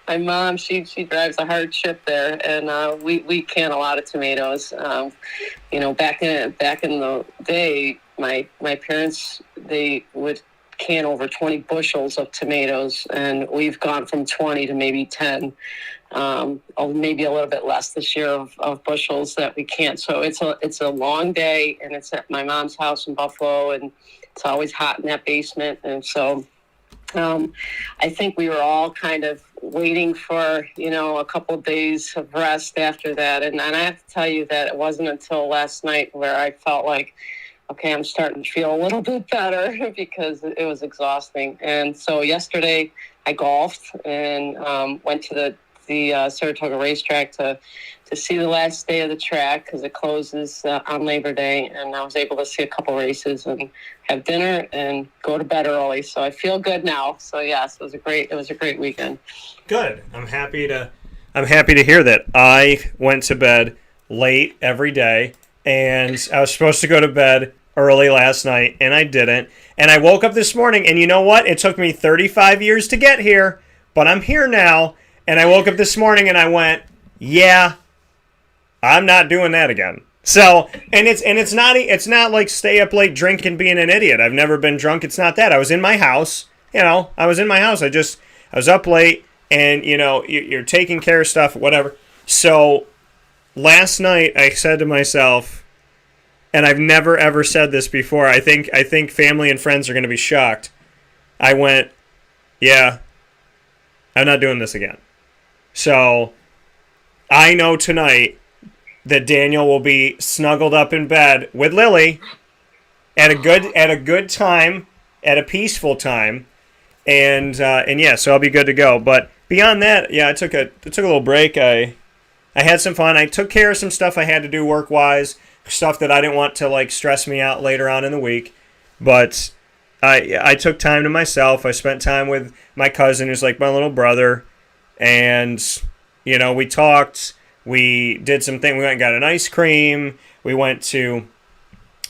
My mom, she drives a hard ship there, and we can a lot of tomatoes. Back in the day, my parents, they would can over 20 bushels of tomatoes, and we've gone from 20 to maybe 10. Maybe a little bit less this year of bushels that we can't. So it's a long day, and it's at my mom's house in Buffalo, and it's always hot in that basement. And so I think we were all kind of waiting for, a couple of days of rest after that. And I have to tell you that it wasn't until last night where I felt like, okay, I'm starting to feel a little bit better because it was exhausting. And so yesterday I golfed and went to the Saratoga racetrack to see the last day of the track because it closes on Labor Day, and I was able to see a couple races and have dinner and go to bed early. So I feel good now. So yes, it was a great weekend. Good. I'm happy to hear that. I went to bed late every day, and I was supposed to go to bed early last night, and I didn't. And I woke up this morning, and you know what? It took me 35 years to get here, but I'm here now. And I woke up this morning and I went, yeah, I'm not doing that again. So, and it's not like stay up late drinking being an idiot. I've never been drunk. It's not that. I was in my house. I was in my house. I was up late, and you're taking care of stuff, whatever. So last night I said to myself, and I've never ever said this before. I think family and friends are going to be shocked. I went, yeah, I'm not doing this again. So I know tonight that Daniel will be snuggled up in bed with Lily at a good time, at a peaceful time, and yeah, so I'll be good to go. But beyond that, yeah, I took a little break. I had some fun. I took care of some stuff I had to do work wise, stuff that I didn't want to stress me out later on in the week. But I took time to myself. I spent time with my cousin, who's like my little brother. And, we talked, we did some things, we went and got an ice cream, we went to,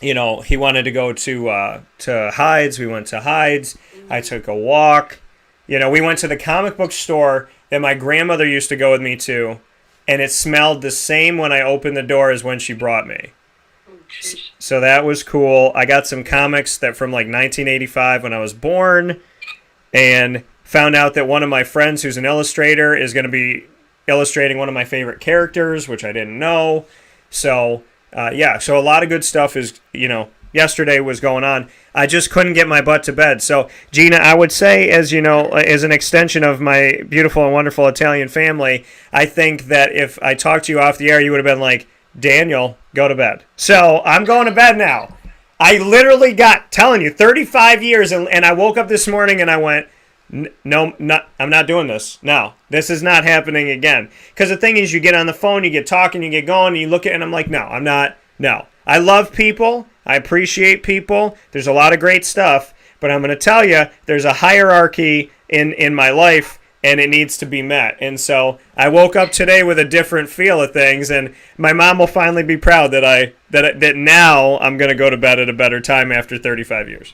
he wanted to go to Hyde's, we went to Hyde's, I took a walk, we went to the comic book store that my grandmother used to go with me to, and it smelled the same when I opened the door as when she brought me. So that was cool. I got some comics that from 1985 when I was born, and found out that one of my friends who's an illustrator is going to be illustrating one of my favorite characters, which I didn't know. So, so a lot of good stuff is, yesterday was going on. I just couldn't get my butt to bed. So, Gina, I would say, as as an extension of my beautiful and wonderful Italian family, I think that if I talked to you off the air, you would have been like, Daniel, go to bed. So, I'm going to bed now. I literally telling you, 35 years, and I woke up this morning and I went, no, I'm not doing this. No, this is not happening again. Because the thing is, you get on the phone, you get talking, you get going, and you look at it, and I'm like, no, I'm not. No. I love people. I appreciate people. There's a lot of great stuff. But I'm going to tell you, there's a hierarchy in my life, and it needs to be met. And so I woke up today with a different feel of things, and my mom will finally be proud that now I'm going to go to bed at a better time after 35 years.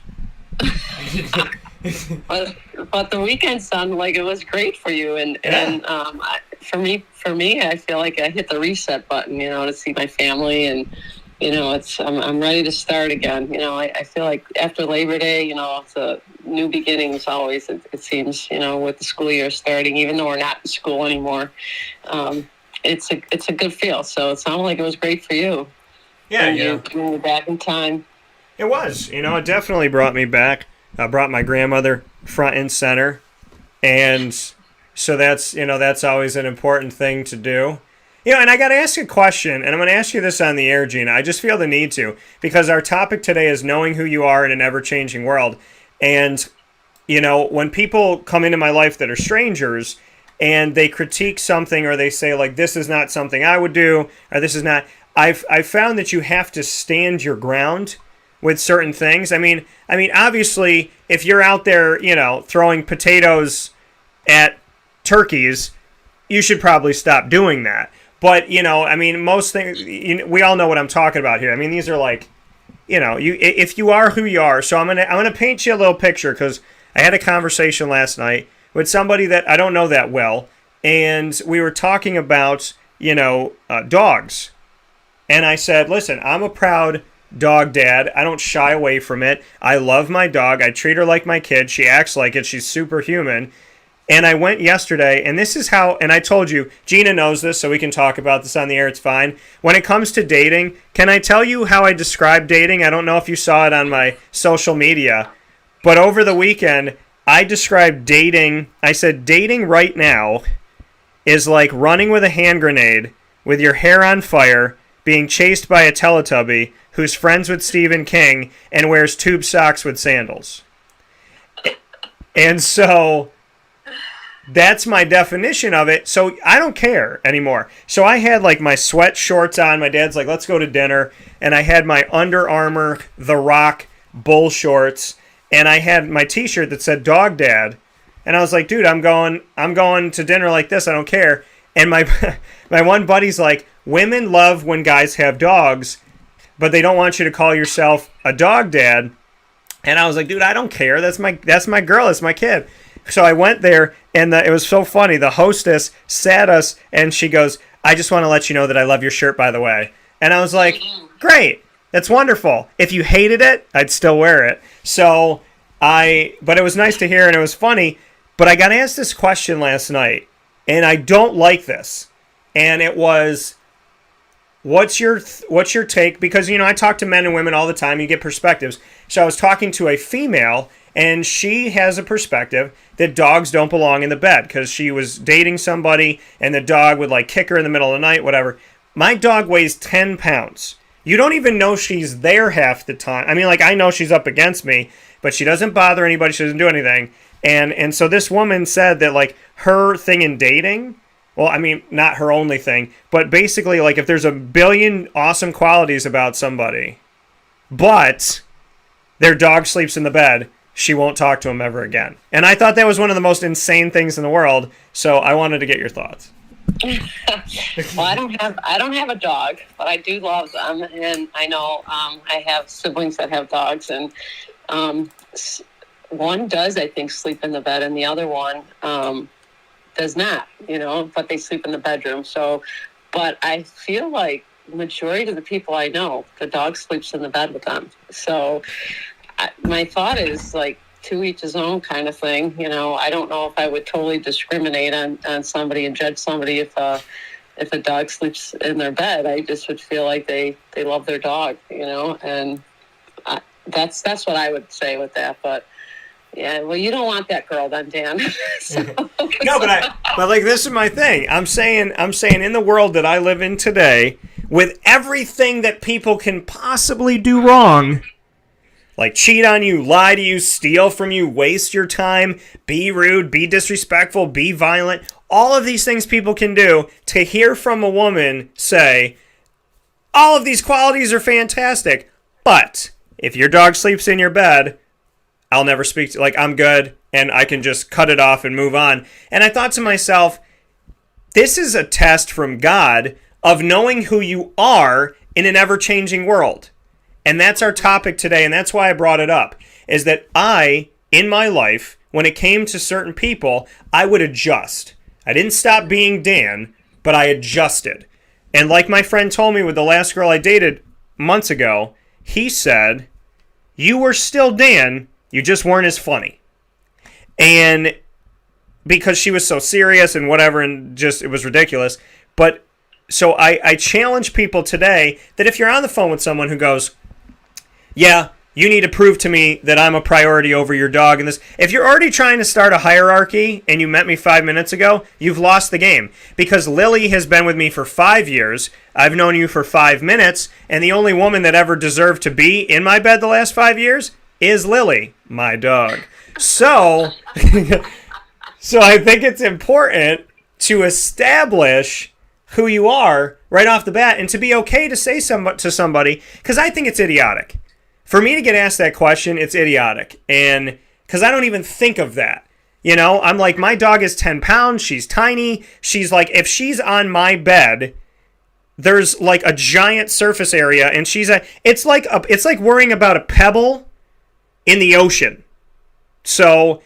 But the weekend sounded like it was great for you, and for me, I feel like I hit the reset button, to see my family, and I'm ready to start again. I feel like after Labor Day, it's a new beginnings always. It seems, with the school year starting, even though we're not in school anymore, it's a good feel. So it sounded like it was great for you. Yeah, you're back in time. It was, it definitely brought me back. I brought my grandmother front and center, and so that's always an important thing to do. And I got to ask a question, and I'm going to ask you this on the air, Gina. I just feel the need to, because our topic today is knowing who you are in an ever-changing world. And, when people come into my life that are strangers, and they critique something, or they say, this is not something I would do, or this is not, I've found that you have to stand your ground with certain things. I mean, obviously, if you're out there, throwing potatoes at turkeys, you should probably stop doing that. But, I mean, most things, we all know what I'm talking about here. I mean, these are like, if you are who you are. So I'm gonna paint you a little picture, because I had a conversation last night with somebody that I don't know that well, and we were talking about, dogs. And I said, listen, I'm a proud dog dad. I don't shy away from it. I love my dog. I treat her like my kid. She acts like it. She's superhuman. And I went yesterday, and this is how, and I told you, Gina knows this, so we can talk about this on the air, it's fine. When it comes to dating, can I tell you how I describe dating? I don't know if you saw it on my social media, but over the weekend, I described dating, I said dating right now is like running with a hand grenade, with your hair on fire, being chased by a Teletubby who's friends with Stephen King and wears tube socks with sandals. And so that's my definition of it. So I don't care anymore. So I had like my sweat shorts on. My dad's like, let's go to dinner. And I had my Under Armour The Rock bull shorts. And I had my t-shirt that said Dog Dad. And I was like, dude, I'm going to dinner like this. I don't care. And my my one buddy's like, women love when guys have dogs, but they don't want you to call yourself a dog dad. And I was like, dude, I don't care. That's my girl. That's my kid. So I went there, and it was so funny. The hostess sat us, and she goes, I just want to let you know that I love your shirt, by the way. And I was like, great. That's wonderful. If you hated it, I'd still wear it. But it was nice to hear, and it was funny. But I got asked this question last night, and I don't like this. And it was, what's your take? Because, I talk to men and women all the time. You get perspectives. So I was talking to a female, and she has a perspective that dogs don't belong in the bed, because she was dating somebody, and the dog would like kick her in the middle of the night, whatever. My dog weighs 10 pounds. You don't even know she's there half the time. I mean, like, I know she's up against me, but she doesn't bother anybody. She doesn't do anything. And so this woman said that, like, her thing in dating, well, I mean, not her only thing, but basically, like, if there's a billion awesome qualities about somebody, but their dog sleeps in the bed, she won't talk to him ever again. And I thought that was one of the most insane things in the world, so I wanted to get your thoughts. Well, I don't have a dog, but I do love them, and I know I have siblings that have dogs, and one does, I think, sleep in the bed, and the other one does not, but they sleep in the bedroom. So, but I feel like the majority of the people I know, the dog sleeps in the bed with them. So my thought is, like, to each his own kind of thing. I don't know if I would totally discriminate on somebody and judge somebody if a dog sleeps in their bed. I just would feel like they love their dog, and that's what I would say with that. But yeah, well, you don't want that girl then, Dan. So, no, but like, this is my thing. I'm saying in the world that I live in today, with everything that people can possibly do wrong, like cheat on you, lie to you, steal from you, waste your time, be rude, be disrespectful, be violent, all of these things people can do, to hear from a woman say, all of these qualities are fantastic, but if your dog sleeps in your bed, I'll never speak to, like, I'm good, and I can just cut it off and move on. And I thought to myself, this is a test from God of knowing who you are in an ever-changing world. And that's our topic today, and that's why I brought it up, is that I, in my life, when it came to certain people, I would adjust. I didn't stop being Dan, but I adjusted. And like my friend told me with the last girl I dated months ago, he said, you were still Dan, you just weren't as funny. And because she was so serious and whatever, and just, it was ridiculous. But so I challenge people today that if you're on the phone with someone who goes, yeah, you need to prove to me that I'm a priority over your dog. And this, if you're already trying to start a hierarchy and you met me 5 minutes ago, you've lost the game. Because Lily has been with me for 5 years. I've known you for 5 minutes. And the only woman that ever deserved to be in my bed the last 5 years is Lily, my dog. So, so I think it's important to establish who you are right off the bat, and to be okay to say to somebody, because I think it's idiotic. For me to get asked that question, it's idiotic. And because I don't even think of that. I'm like, my dog is 10 pounds. She's tiny. She's like, if she's on my bed there's like a giant surface area, and it's like worrying about a pebble in the ocean. So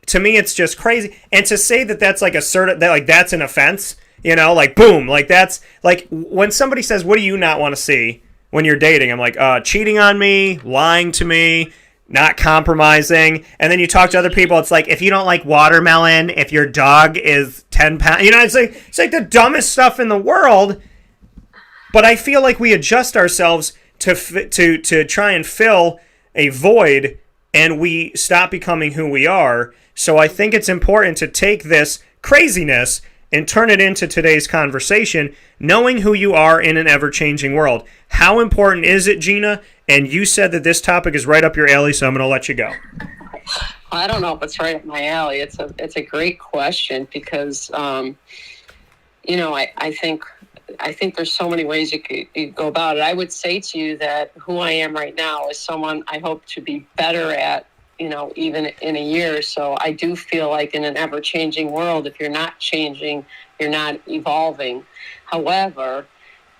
to me, it's just crazy. And to say that that's like that's an offense, like boom, like that's like when somebody says, "What do you not want to see when you're dating?" I'm like, cheating on me, lying to me, not compromising. And then you talk to other people, it's like, if you don't like watermelon, if your dog is 10 pounds, it's like the dumbest stuff in the world. But I feel like we adjust ourselves to try and fill a void, and we stop becoming who we are. So I think it's important to take this craziness and turn it into today's conversation, knowing who you are in an ever-changing world. How important is it, Gina? And you said that this topic is right up your alley, so I'm going to let you go. I don't know if it's right up my alley. It's a great question because, I think there's so many ways you could go about it. I would say to you that who I am right now is someone I hope to be better at, even in a year. So I do feel like in an ever-changing world, if you're not changing, you're not evolving. However,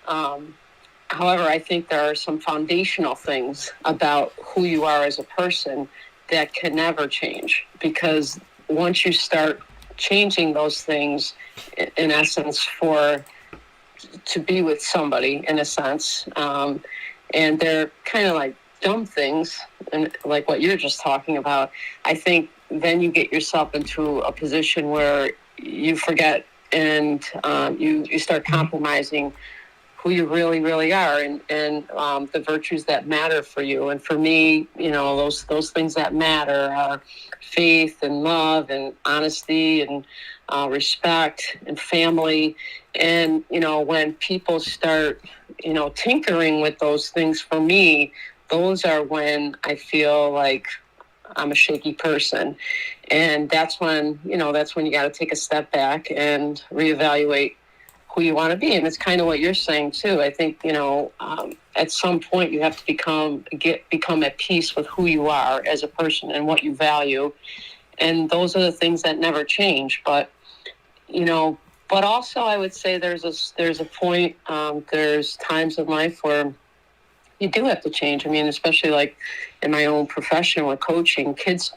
I think there are some foundational things about who you are as a person that can never change, because once you start changing those things, in essence, to be with somebody, in a sense, and they're kind of like dumb things, and like what you're just talking about, I think then you get yourself into a position where you forget and you start compromising who you really, really are, and the virtues that matter for you. And for me, those things that matter are faith and love and honesty and respect and family. And, when people start, tinkering with those things, for me, those are when I feel like I'm a shaky person. And that's when you got to take a step back and reevaluate who you want to be. And it's kind of what you're saying too. I think, at some point you have to become at peace with who you are as a person and what you value. And those are the things that never change. But, but also I would say there's a point, there's times in life where you do have to change. I mean, especially like in my own profession with coaching, kids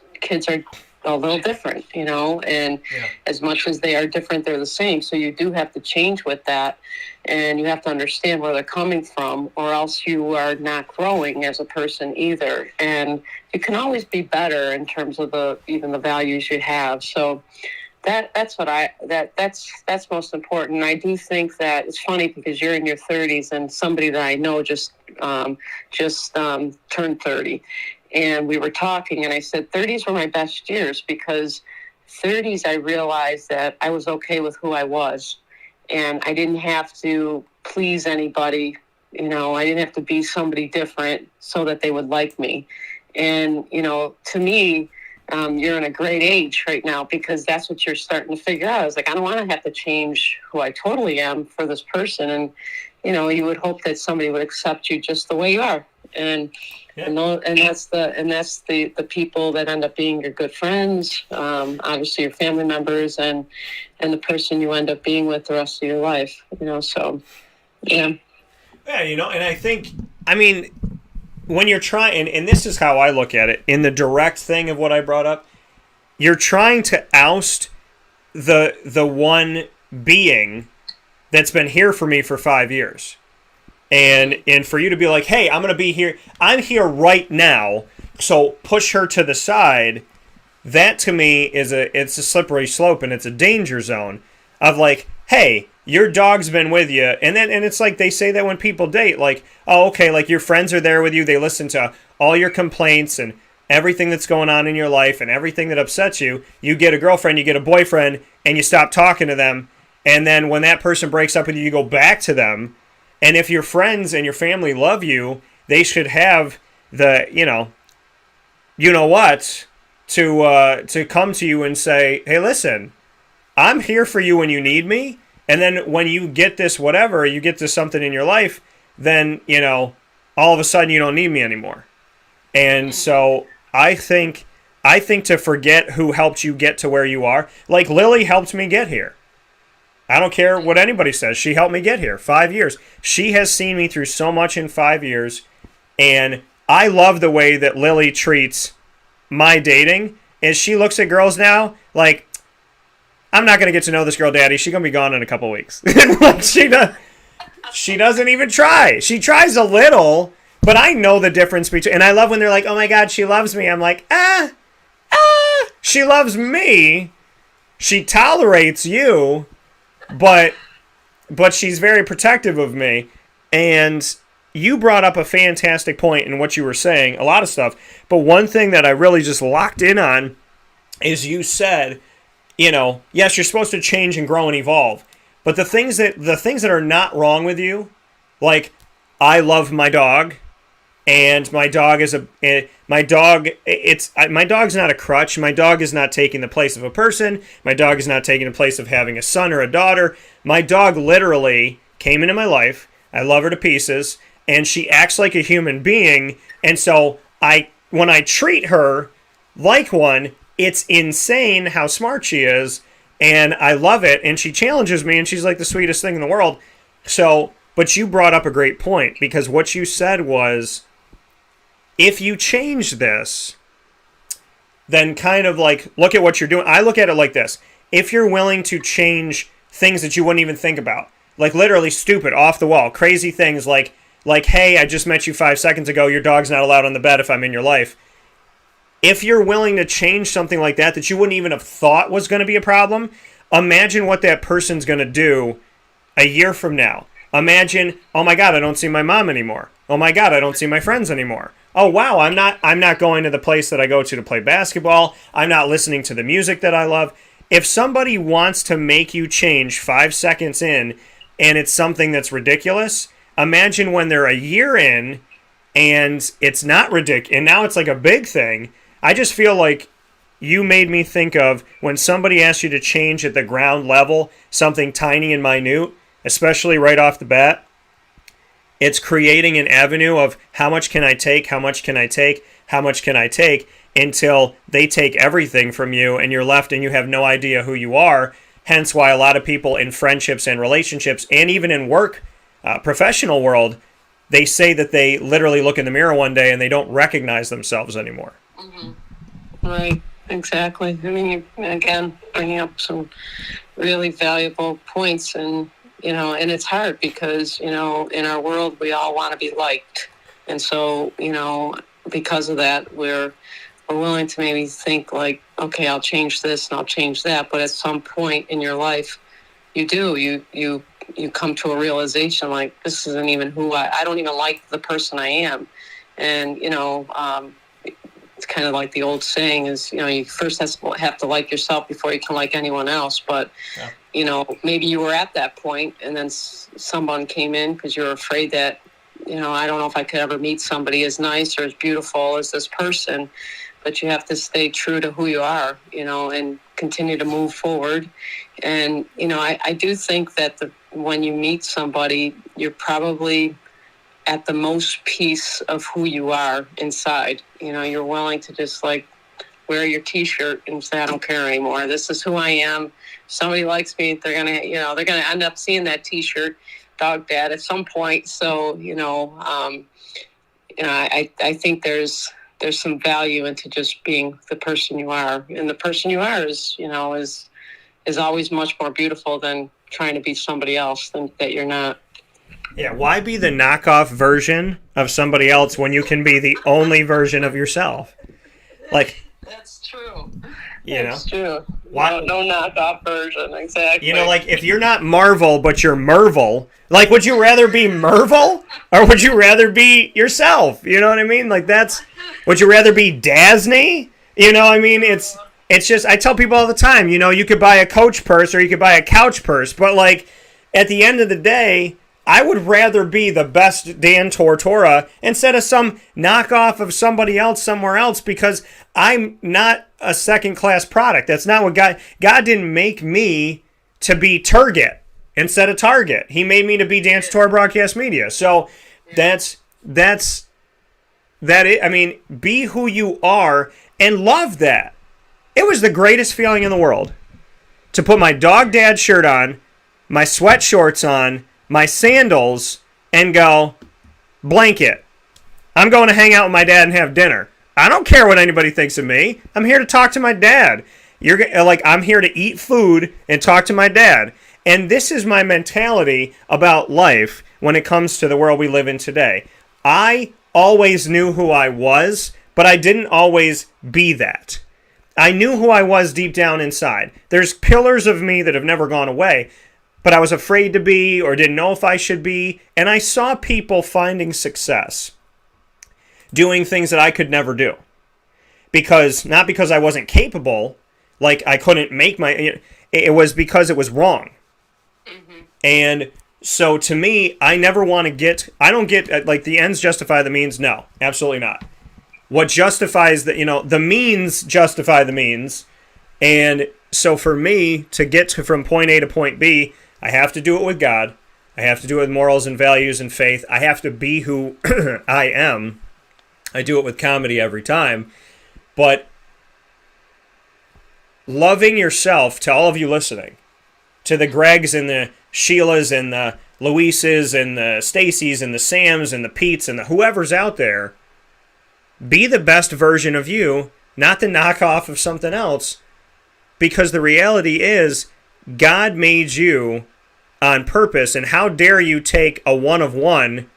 are a little different, and as much as they are different, they're the same. So you do have to change with that, and you have to understand where they're coming from, or else you are not growing as a person either. And you can always be better in terms of even the values you have. So that's most important. And I do think that it's funny because you're in your 30s, and somebody that I know just turned 30. And we were talking, and I said 30s were my best years, because 30s I realized that I was okay with who I was, and I didn't have to please anybody. I didn't have to be somebody different so that they would like me. And, to me, you're in a great age right now, because that's what you're starting to figure out. I was like, I don't want to have to change who I totally am for this person. And, you would hope that somebody would accept you just the way you are. And that's the people that end up being your good friends, obviously your family members, and the person you end up being with the rest of your life. So yeah. Yeah, and I think, when you're trying, and this is how I look at it, in the direct thing of what I brought up, you're trying to oust the one being that's been here for me for 5 years. And for you to be like, hey, I'm going to be here. I'm here right now, so push her to the side. That to me it's a slippery slope, and it's a danger zone of like, hey, your dog's been with you. And it's like they say that when people date, like, oh, okay, like your friends are there with you. They listen to all your complaints and everything that's going on in your life and everything that upsets you. You get a girlfriend, you get a boyfriend, and you stop talking to them. And then when that person breaks up with you, you go back to them. And if your friends and your family love you, they should have the, what, to come to you and say, hey, listen, I'm here for you when you need me. And then when you get this whatever, you get this something in your life, then, all of a sudden you don't need me anymore. And so I think to forget who helped you get to where you are, like Lily helped me get here. I don't care what anybody says. She helped me get here. 5 years. She has seen me through so much in 5 years, and I love the way that Lily treats my dating. Is she looks at girls now like, I'm not going to get to know this girl, Daddy. She's going to be gone in a couple weeks. Like she doesn't even try. She tries a little, but I know the difference between. And I love when they're like, "Oh my God, she loves me." I'm like, she loves me. She tolerates you, but she's very protective of me. And you brought up a fantastic point in what you were saying. A lot of stuff, but one thing that I really just locked in on is you said, yes, you're supposed to change and grow and evolve. But the things that are not wrong with you, like I love my dog, and my dog is my dog's not a crutch. My dog is not taking the place of a person. My dog is not taking the place of having a son or a daughter. My dog literally came into my life. I love her to pieces, and she acts like a human being. And so when I treat her like one, it's insane how smart she is, and I love it, and she challenges me, and she's like the sweetest thing in the world. So, but you brought up a great point, because what you said was, if you change this, then kind of like, look at what you're doing. I look at it like this. If you're willing to change things that you wouldn't even think about, like literally stupid, off the wall, crazy things like, hey, I just met you 5 seconds ago, your dog's not allowed on the bed if I'm in your life. If you're willing to change something like that you wouldn't even have thought was going to be a problem, imagine what that person's going to do a year from now. Imagine, oh my God, I don't see my mom anymore. Oh my God, I don't see my friends anymore. Oh wow, I'm not going to the place that I go to play basketball. I'm not listening to the music that I love. If somebody wants to make you change 5 seconds in, and it's something that's ridiculous, imagine when they're a year in and it's not ridiculous, and now it's like a big thing. I just feel like you made me think of when somebody asks you to change at the ground level, something tiny and minute, especially right off the bat, it's creating an avenue of how much can I take, how much can I take, how much can I take, until they take everything from you and you're left and you have no idea who you are. Hence why a lot of people in friendships and relationships, and even in work, professional world, they say that they literally look in the mirror one day and they don't recognize themselves anymore. Mm-hmm. Right, exactly. I mean, again, bringing up some really valuable points, and and it's hard because in our world we all want to be liked, and so because of that we're willing to maybe think like, okay, I'll change this and I'll change that, but at some point in your life, you come to a realization like, this isn't even who I don't even like the person I am, and it's kind of like the old saying is, you first have to like yourself before you can like anyone else. But, maybe you were at that point and then someone came in because you're afraid that, I don't know if I could ever meet somebody as nice or as beautiful as this person. But you have to stay true to who you are, and continue to move forward. And, I do think that when you meet somebody, you're probably at the most peace of who you are inside. You're willing to just like wear your T-shirt and say, I don't care anymore. This is who I am. If somebody likes me, they're gonna end up seeing that T-shirt, dog dad, at some point. So I think there's some value into just being the person you are, and the person you are is always much more beautiful than trying to be somebody else that you're not. Yeah, why be the knockoff version of somebody else when you can be the only version of yourself? Like, that's true. That's true. Why? No knockoff version, exactly. Like if you're not Marvel but you're Mervel, like would you rather be Mervel or would you rather be yourself? You know what I mean? Like would you rather be Dasney? It's just, I tell people all the time, you could buy a Coach purse or you could buy a couch purse, but like at the end of the day, I would rather be the best Dan Tortora instead of some knockoff of somebody else somewhere else, because I'm not a second-class product. That's not what God didn't make me to be Turget instead of Target. He made me to be Dan Tortora Broadcast Media. So that's it. I mean, be who you are and love that. It was the greatest feeling in the world to put my dog dad shirt on my sweatshorts on, my sandals, and go, blanket. I'm going to hang out with my dad and have dinner. I don't care what anybody thinks of me. I'm here to talk to my dad. I'm here to eat food and talk to my dad. And this is my mentality about life when it comes to the world we live in today. I always knew who I was, but I didn't always be that. I knew who I was deep down inside. There's pillars of me that have never gone away, but I was afraid to be or didn't know if I should be. And I saw people finding success, doing things that I could never do. Not because I wasn't capable, like I couldn't make it was because it was wrong. Mm-hmm. And so to me, I don't get, like, the ends justify the means. No, absolutely not. What justifies the means justify the means. And so for me to get from point A to point B, I have to do it with God. I have to do it with morals and values and faith. I have to be who I am. I do it with comedy every time. But loving yourself, to all of you listening, to the Gregs and the Sheilas and the Luises and the Stacys and the Sams and the Petes and the whoever's out there, be the best version of you, not the knockoff of something else, because the reality is God made you on purpose, and how dare you take a one of one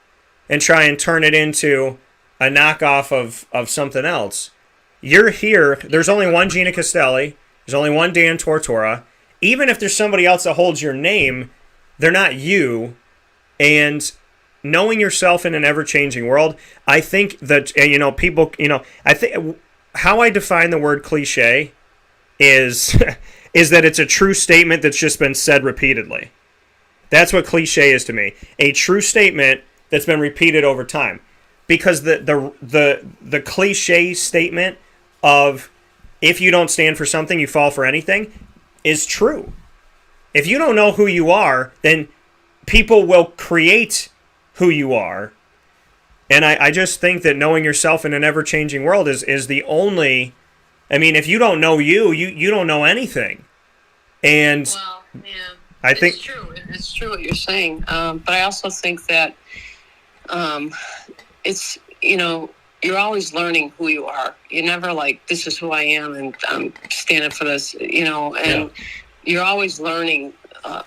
and try and turn it into a knockoff of something else. You're here. There's only one Gina Castelli. There's only one Dan Tortora. Even if there's somebody else that holds your name, they're not you. And knowing yourself in an ever-changing world, I think that, I think how I define the word cliche is is that it's a true statement that's just been said repeatedly. That's what cliche is to me. A true statement that's been repeated over time. Because the cliche statement of if you don't stand for something, you fall for anything is true. If you don't know who you are, then people will create who you are. And I just think that knowing yourself in an ever-changing world is the only... I mean, if you don't know you don't know anything. And well, yeah, I think... It's true. It's true what you're saying. But I also think that it's, you're always learning who you are. You're never like, this is who I am and I'm standing for this, and you're always learning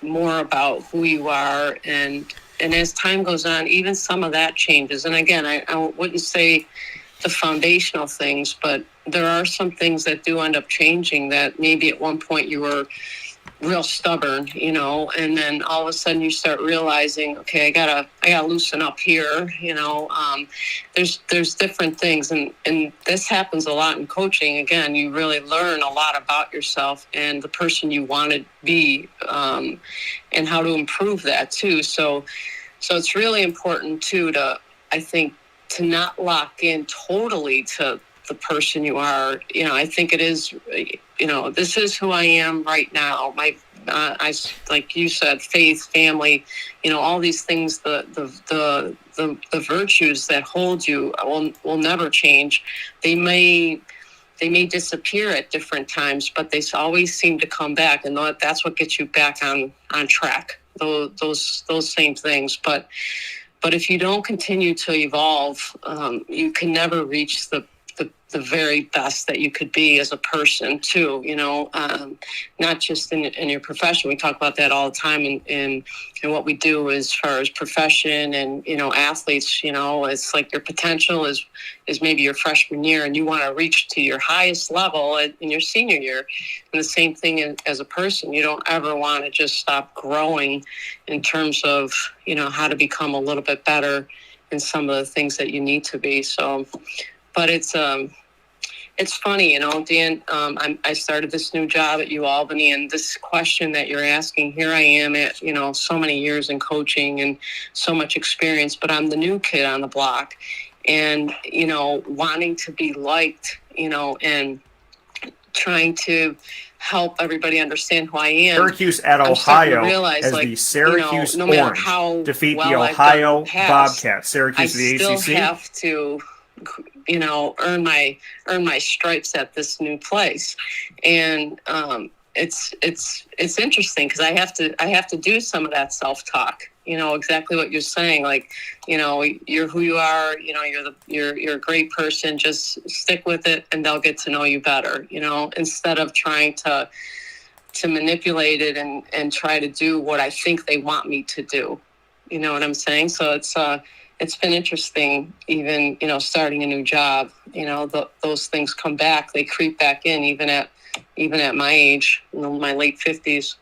more about who you are. And as time goes on, even some of that changes. And again, I wouldn't say the foundational things, but there are some things that do end up changing that maybe at one point you were real stubborn, and then all of a sudden you start realizing, okay, I gotta loosen up here, there's different things, and this happens a lot in coaching. Again, you really learn a lot about yourself and the person you want to be, and how to improve that too. So it's really important too I think, to not lock in totally to the person you are. I think it is, this is who I am right now. I like you said, faith, family, all these things, the virtues that hold you will never change. They may disappear at different times, but they always seem to come back, and that's what gets you back on track. Those same things, but if you don't continue to evolve, you can never reach the very best that you could be as a person too, not just in your profession. We talk about that all the time in what we do as far as profession and, athletes, it's like your potential is maybe your freshman year and you want to reach to your highest level in your senior year. And the same thing as a person, you don't ever want to just stop growing in terms of, how to become a little bit better in some of the things that you need to be. So, but it's funny, Dan, I started this new job at UAlbany, and this question that you're asking, here I am at, so many years in coaching and so much experience, but I'm the new kid on the block, and, wanting to be liked, and trying to help everybody understand who I am. Syracuse at Ohio as the Syracuse no matter Orange how defeat well the I've Ohio done in the past, Bobcats. Syracuse I the still ACC. have to, earn my stripes at this new place. And it's interesting because I have to do some of that self-talk. Exactly what you're saying. Like, you're who you are. You're a great person. Just stick with it, and they'll get to know you better. Instead of trying to manipulate it and try to do what I think they want me to do. You know what I'm saying? So it's been interesting, even, starting a new job, those things come back, they creep back in, even at my age, my late 50s.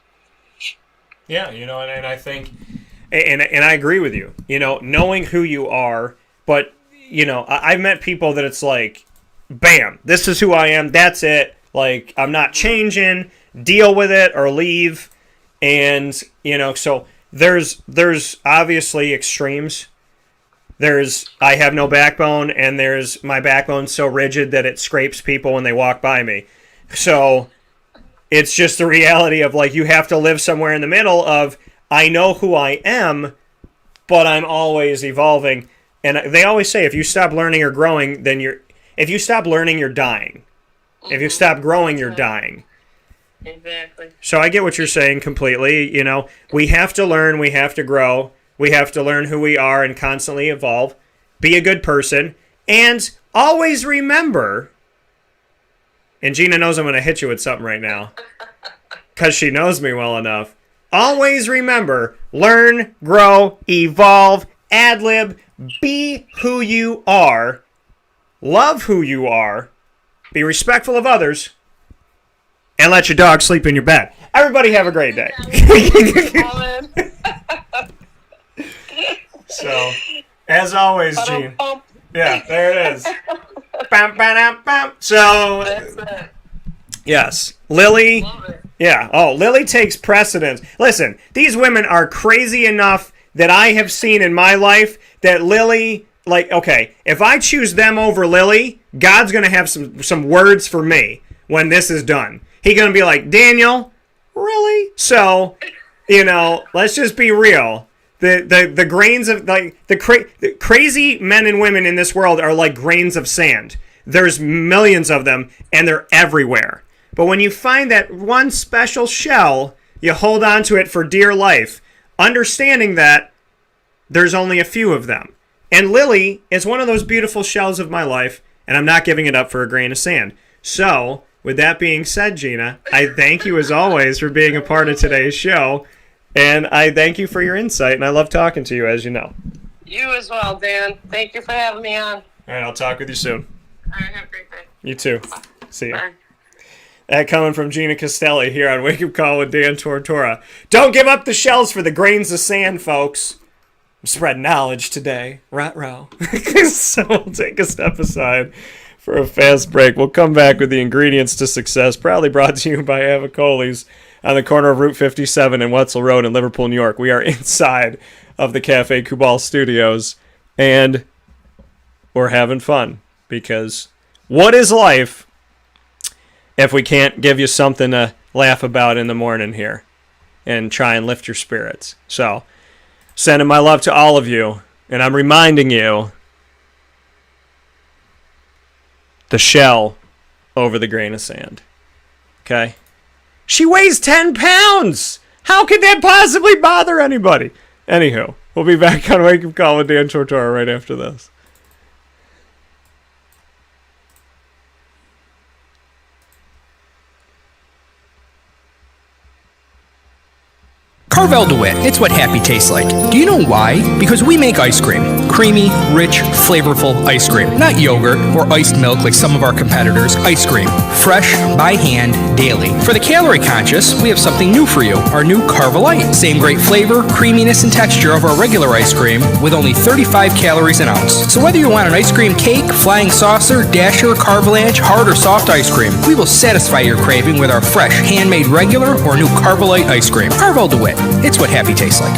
Yeah. And I think, and I agree with you, knowing who you are, but, I've met people that it's like, bam, this is who I am. That's it. Like, I'm not changing, deal with it or leave. And, so there's obviously extremes. There's I have no backbone, and there's my backbone's so rigid that it scrapes people when they walk by me. So it's just the reality of, like, you have to live somewhere in the middle of, I know who I am, but I'm always evolving. And they always say, if you stop learning or growing, then if you stop learning, you're dying. If you stop growing, you're dying. Exactly. So I get what you're saying completely. We have to learn, we have to grow, we have to learn who we are and constantly evolve, be a good person, and always remember, and Gina knows I'm going to hit you with something right now, because she knows me well enough, always remember, learn, grow, evolve, ad-lib, be who you are, love who you are, be respectful of others, and let your dog sleep in your bed. Everybody have a great day. So, as always, Gene. Yeah, there it is. Bam, bam, bam. So, That's it. yes, Lily. Love it. Yeah. Oh, Lily takes precedence. Listen, these women are crazy enough that I have seen in my life that Lily, like, okay, if I choose them over Lily, God's going to have some words for me when this is done. He's going to be like, Daniel, really? So, let's just be real. The grains of, like, the crazy men and women in this world are like grains of sand. There's millions of them, and they're everywhere. But when you find that one special shell, you hold on to it for dear life, understanding that there's only a few of them. And Lily is one of those beautiful shells of my life, and I'm not giving it up for a grain of sand. So, with that being said, Gina, I thank you as always for being a part of today's show. And I thank you for your insight, and I love talking to you, as you know. You as well, Dan. Thank you for having me on. All right, I'll talk with you soon. All right, have a great day. You too. See you. Bye. That coming from Gina Castelli here on Wake Up Call with Dan Tortora. Don't give up the shells for the grains of sand, folks. I'm spreading knowledge today. Ruh-roh. So we'll take a step aside for a fast break. We'll come back with the ingredients to success, proudly brought to you by Avicolli's on the corner of Route 57 and Wetzel Road in Liverpool, New York. We are inside of the Cafe Kubal Studios, and we're having fun, because what is life if we can't give you something to laugh about in the morning here and try and lift your spirits? So, sending my love to all of you, and I'm reminding you, the shell over the grain of sand. Okay? She weighs 10 pounds! How could that possibly bother anybody? Anywho, we'll be back on Wake Up Call with Dan Tortora right after this. Carvel DeWitt, it's what happy tastes like. Do you know why? Because we make ice cream. Creamy, rich, flavorful ice cream. Not yogurt or iced milk like some of our competitors. Ice cream. Fresh, by hand, daily. For the calorie conscious, we have something new for you. Our new Carvelite. Same great flavor, creaminess, and texture of our regular ice cream with only 35 calories an ounce. So whether you want an ice cream cake, flying saucer, dasher, carvalanche, hard or soft ice cream, we will satisfy your craving with our fresh, handmade regular or new Carvelite ice cream. Carvel DeWitt. It's what happy tastes like.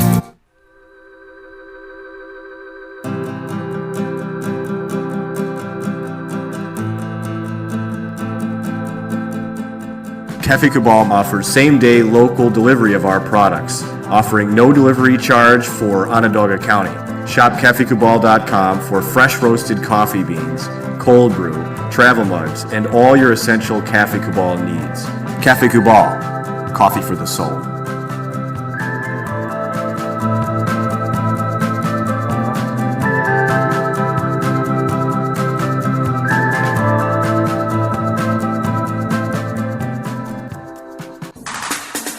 Cafe Kubal offers same-day local delivery of our products, offering no delivery charge for Onondaga County. Shop cafekubal.com for fresh roasted coffee beans, cold brew, travel mugs, and all your essential Cafe Kubal needs. Cafe Kubal, coffee for the soul.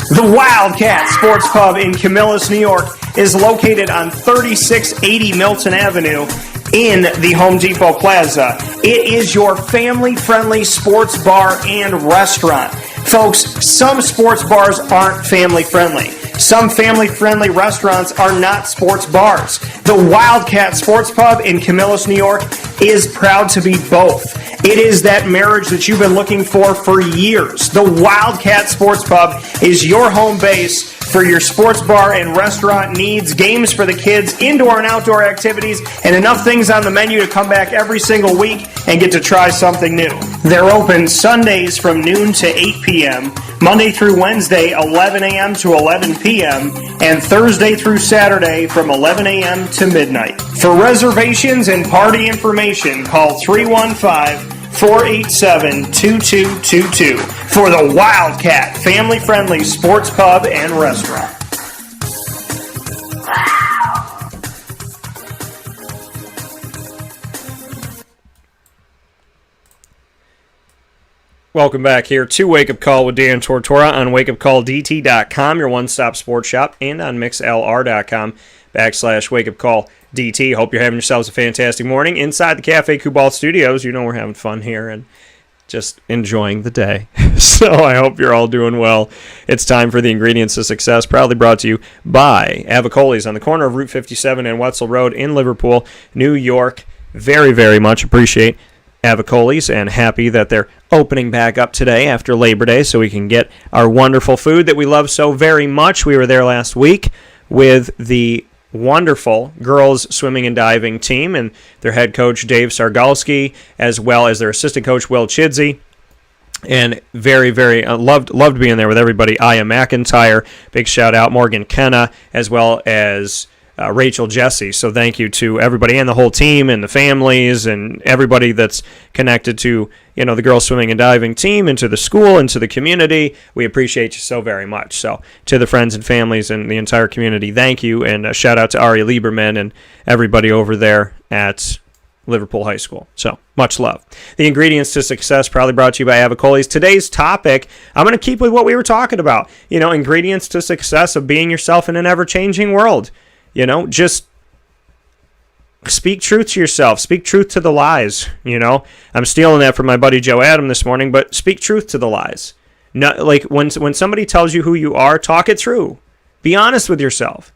The Wildcat Sports Pub in Camillus, New York is located on 3680 Milton Avenue in the Home Depot Plaza. It is your family-friendly sports bar and restaurant. Folks, some sports bars aren't family-friendly. Some family-friendly restaurants are not sports bars. The Wildcat Sports Pub in Camillus, New York is proud to be both. It is that marriage that you've been looking for years. The Wildcat Sports Pub is your home base for your sports bar and restaurant needs, games for the kids, indoor and outdoor activities, and enough things on the menu to come back every single week and get to try something new. They're open Sundays from noon to 8 p.m., Monday through Wednesday, 11 a.m. to 11 p.m., and Thursday through Saturday from 11 a.m. to midnight. For reservations and party information, call 315-487-2222 for the Wildcat family-friendly sports pub and restaurant. Welcome back here to Wake Up Call with Dan Tortora on wakeupcalldt.com, your one-stop sports shop, and on mixlr.com/wakeupcalldt. Hope you're having yourselves a fantastic morning inside the Cafe Kubal studios. You know we're having fun here and just enjoying the day. So I hope you're all doing well. It's time for the Ingredients to Success, proudly brought to you by Avicolli's on the corner of Route 57 and Wetzel Road in Liverpool, New York. Very, very much appreciate Avicolli's and happy that they're opening back up today after Labor Day so we can get our wonderful food that we love so very much. We were there last week with the wonderful girls swimming and diving team and their head coach Dave Sargalski, as well as their assistant coach Will Chidsey. And very, very loved being there with everybody. Aya McIntyre, big shout out, Morgan Kenna, as well as Rachel Jesse. So thank you to everybody and the whole team and the families and everybody that's connected to, the girls swimming and diving team and to the school and to the community. We appreciate you so very much. So to the friends and families and the entire community, thank you. And a shout out to Ari Lieberman and everybody over there at Liverpool High School. So much love. The Ingredients to Success, proudly brought to you by Avicolli's. Today's topic, I'm going to keep with what we were talking about. Ingredients to success of being yourself in an ever-changing world. Just speak truth to yourself. Speak truth to the lies. I'm stealing that from my buddy Joe Adam this morning, but speak truth to the lies. Not, like when somebody tells you who you are, talk it through. Be honest with yourself.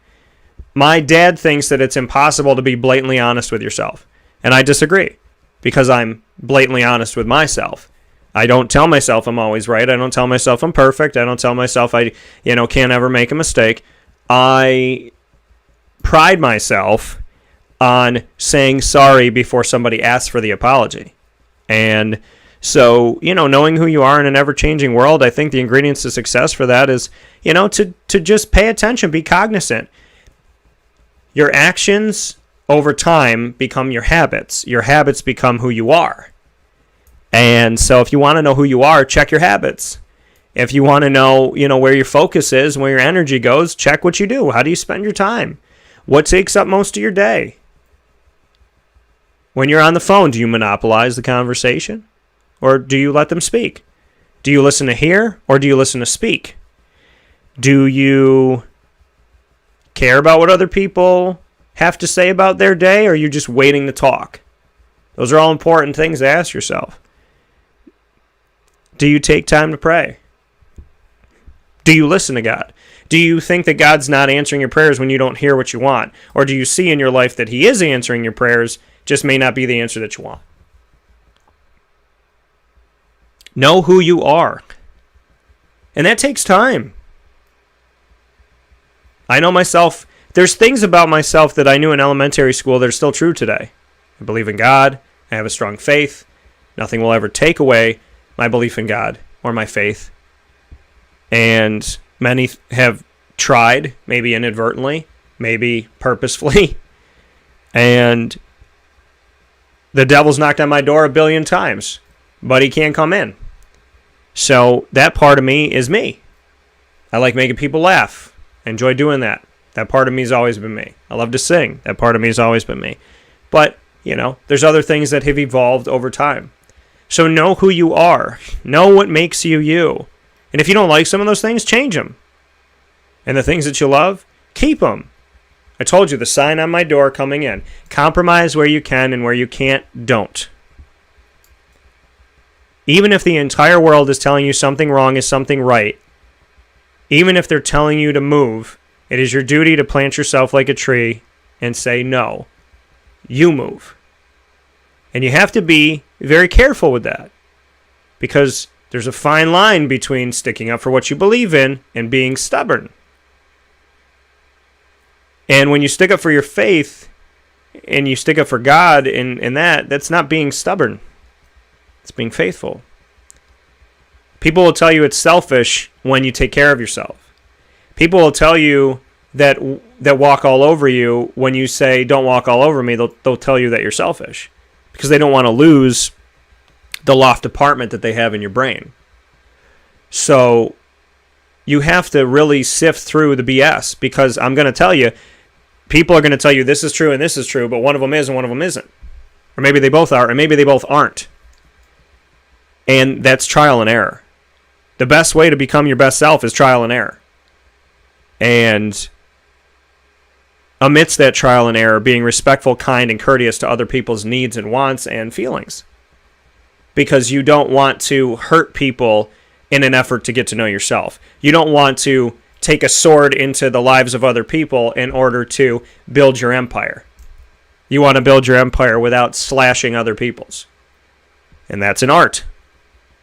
My dad thinks that it's impossible to be blatantly honest with yourself, and I disagree because I'm blatantly honest with myself. I don't tell myself I'm always right. I don't tell myself I'm perfect. I don't tell myself I can't ever make a mistake. I pride myself on saying sorry before somebody asks for the apology. And so, knowing who you are in an ever-changing world, I think the ingredients to success for that is, to just pay attention, be cognizant. Your actions over time become your habits. Your habits become who you are. And so if you want to know who you are, check your habits. If you want to know, where your focus is, where your energy goes, check what you do. How do you spend your time? What takes up most of your day? When you're on the phone, do you monopolize the conversation? Or do you let them speak? Do you listen to hear or do you listen to speak? Do you care about what other people have to say about their day, or are you just waiting to talk? Those are all important things to ask yourself. Do you take time to pray? Do you listen to God? Do you think that God's not answering your prayers when you don't hear what you want? Or do you see in your life that He is answering your prayers, just may not be the answer that you want? Know who you are. And that takes time. I know myself. There's things about myself that I knew in elementary school that are still true today. I believe in God. I have a strong faith. Nothing will ever take away my belief in God or my faith. And many have tried, maybe inadvertently, maybe purposefully. And the devil's knocked on my door 1 billion times, but he can't come in. So that part of me is me. I like making people laugh. I enjoy doing that. That part of me has always been me. I love to sing. That part of me has always been me. But, there's other things that have evolved over time. So know who you are. Know what makes you you. And if you don't like some of those things, change them. And the things that you love, keep them. I told you, the sign on my door coming in. Compromise where you can, and where you can't, don't. Even if the entire world is telling you something wrong is something right, even if they're telling you to move, it is your duty to plant yourself like a tree and say no. You move. And you have to be very careful with that, because there's a fine line between sticking up for what you believe in and being stubborn. And when you stick up for your faith and you stick up for God in that's not being stubborn. It's being faithful. People will tell you it's selfish when you take care of yourself. People will tell you that walk all over you when you say, don't walk all over me. They'll tell you that you're selfish because they don't want to lose the loft apartment that they have in your brain. So you have to really sift through the BS, because I'm going to tell you, people are going to tell you this is true and this is true, but one of them is and one of them isn't. Or maybe they both are, and maybe they both aren't. And that's trial and error. The best way to become your best self is trial and error. And amidst that trial and error, being respectful, kind, and courteous to other people's needs and wants and feelings. Because you don't want to hurt people in an effort to get to know yourself. You don't want to take a sword into the lives of other people in order to build your empire. You want to build your empire without slashing other people's. And that's an art.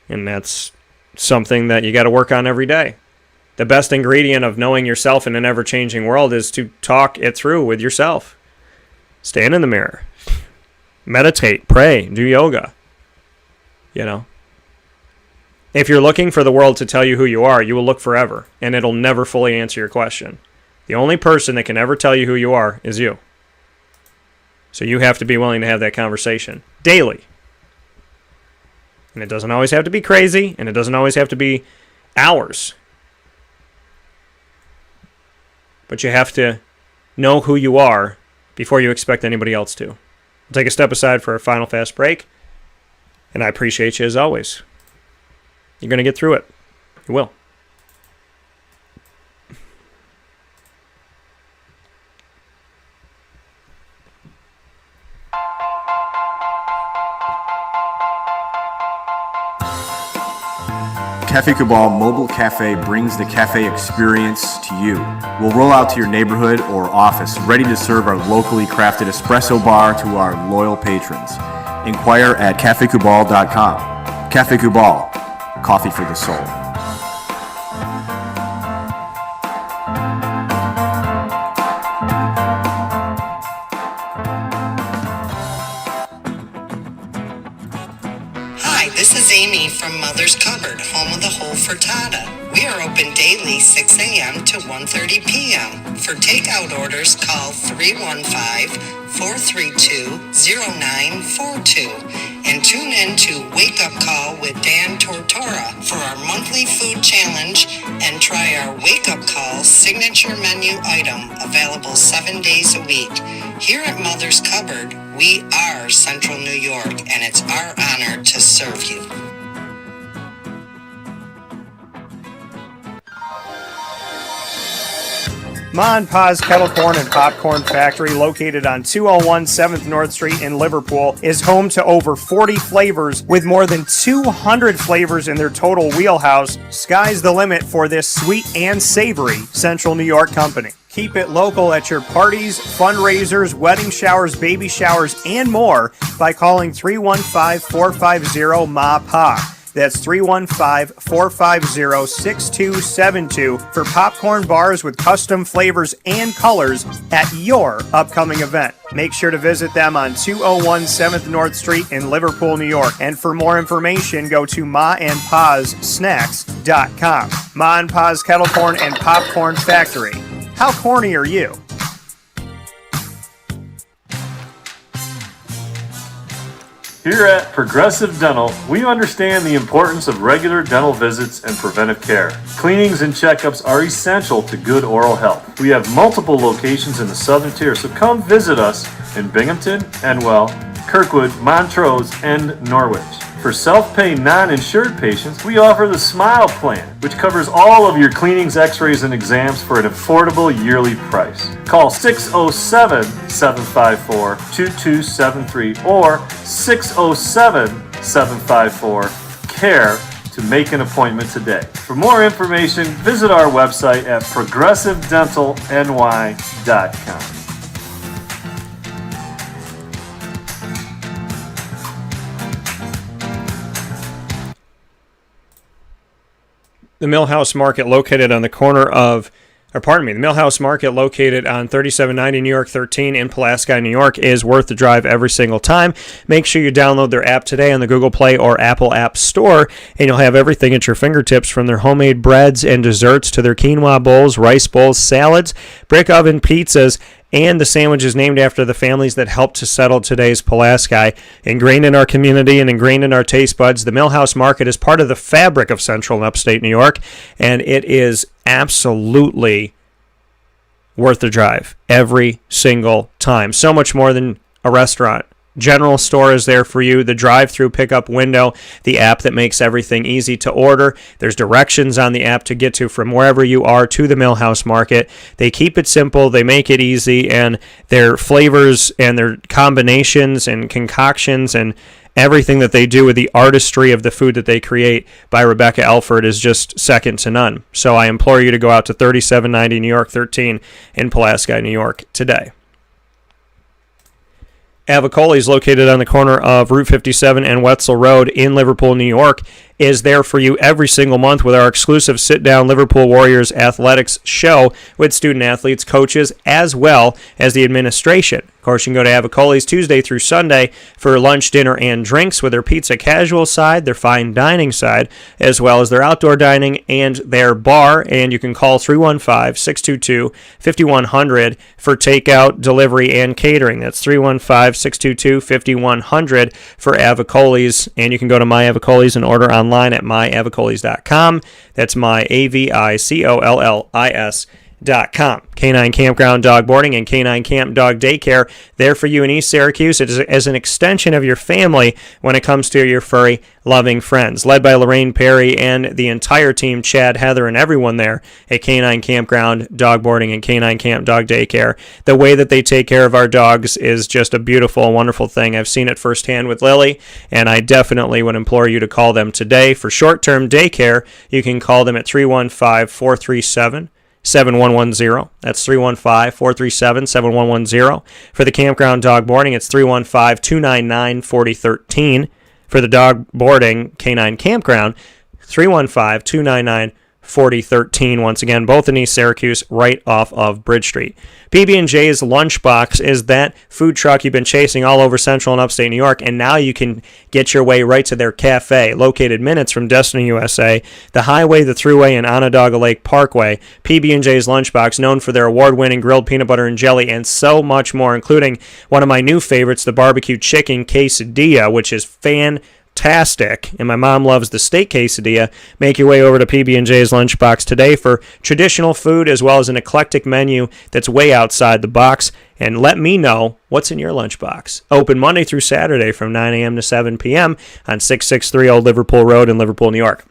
And that's something that you got to work on every day. The best ingredient of knowing yourself in an ever-changing world is to talk it through with yourself. Stand in the mirror. Meditate, pray, do yoga. If you're looking for the world to tell you who you are, you will look forever, and it'll never fully answer your question. The only person that can ever tell you who you are is you. So you have to be willing to have that conversation daily. And it doesn't always have to be crazy, and it doesn't always have to be hours. But you have to know who you are before you expect anybody else to. We'll take a step aside for a final fast break, and I appreciate you as always. You're going to get through it. You will. Cafe Cabal Mobile Cafe brings the cafe experience to you. We'll roll out to your neighborhood or office, ready to serve our locally crafted espresso bar to our loyal patrons. Inquire at cafecabal.com. Cafe Cabal, coffee for the soul. Hi, this is Amy from Mother's Cupboard, home of the whole frittata. We are open daily 6 a.m. to 1:30 p.m. For takeout orders, call 315-432-0942 and tune in to Wake Up Call with Dan Tortora for our monthly food challenge, and try our Wake Up Call signature menu item, available 7 days a week. Here at Mother's Cupboard, we are Central New York, and it's our honor to serve you. Ma and Pa's Kettle Corn and Popcorn Factory, located on 201 7th North Street in Liverpool, is home to over 40 flavors with more than 200 flavors in their total wheelhouse. Sky's the limit for this sweet and savory Central New York company. Keep it local at your parties, fundraisers, wedding showers, baby showers, and more by calling 315-450-MA-PA. That's 315-450-6272 for popcorn bars with custom flavors and colors at your upcoming event. Make sure to visit them on 201 7th North Street in Liverpool, New York. And for more information, go to maandpassnacks.com. Ma and Pa's Kettle Corn and Popcorn Factory. How corny are you? Here at Progressive Dental, we understand the importance of regular dental visits and preventive care. Cleanings and checkups are essential to good oral health. We have multiple locations in the Southern Tier, so come visit us in Binghamton, Enwell, Kirkwood, Montrose, and Norwich. For self-pay non-insured patients, we offer the Smile Plan, which covers all of your cleanings, x-rays, and exams for an affordable yearly price. Call 607-754-2273 or 607-754-CARE to make an appointment today. For more information, visit our website at progressivedentalny.com. The Millhouse Market located on the corner of, the Millhouse Market located on 3790 New York 13 in Pulaski, New York is worth the drive every single time. Make sure you download their app today on the Google Play or Apple App Store, and you'll have everything at your fingertips from their homemade breads and desserts to their quinoa bowls, rice bowls, salads, brick oven pizzas, and the sandwiches named after the families that helped to settle today's Pulaski. Ingrained in our community and ingrained in our taste buds, the Millhouse Market is part of the fabric of Central and Upstate New York, and it is absolutely worth the drive every single time. So much more than a restaurant. General store is there for you, the drive-through pickup window, the app that makes everything easy to order. There's directions on the app to get to from wherever you are to the Millhouse Market. They keep it simple, they make it easy, and their flavors and their combinations and concoctions and everything that they do with the artistry of the food that they create by Rebecca Elford is just second to none. So I implore you to go out to 3790 New York 13 in Pulaski, New York today. Avicolli is located on the corner of Route 57 and Wetzel Road in Liverpool, New York, is there for you every single month with our exclusive sit-down Liverpool Warriors athletics show with student athletes, coaches, as well as the administration. Of course, you can go to Avicolli's Tuesday through Sunday for lunch, dinner, and drinks with their pizza casual side, their fine dining side, as well as their outdoor dining and their bar. And you can call 315-622-5100 for takeout, delivery, and catering. That's 315-622-5100 for Avicolli's. And you can go to My Avicolli's and order online at myavicollis.com. That's myavicollis.com. Canine Campground Dog Boarding and Canine Camp Dog Daycare, there for you in East Syracuse. It is as an extension of your family when it comes to your furry, loving friends. Led by Lorraine Perry and the entire team, Chad, Heather, and everyone there at Canine Campground Dog Boarding and Canine Camp Dog Daycare. The way that they take care of our dogs is just a beautiful, wonderful thing. I've seen it firsthand with Lily, and I definitely would implore you to call them today. For short-term daycare, you can call them at 315-437-7110. That's 315-437-7110. For the campground dog boarding, it's 315-299-4013. For the dog boarding canine campground, 315-299-4013. 4013. Once again, both in East Syracuse, right off of Bridge Street. PB&J's Lunchbox is that food truck you've been chasing all over Central and Upstate New York, and now you can get your way right to their cafe, located minutes from Destiny USA, the highway, the thruway, and Onondaga Lake Parkway. PB&J's Lunchbox, known for their award-winning grilled peanut butter and jelly, and so much more, including one of my new favorites, the barbecue chicken quesadilla, which is fantastic, and my mom loves the steak quesadilla. Make your way over to PB&J's Lunchbox today for traditional food as well as an eclectic menu that's way outside the box. And let me know what's in your lunchbox. Open Monday through Saturday from 9 a.m. to 7 p.m. on 663 Old Liverpool Road in Liverpool, New York.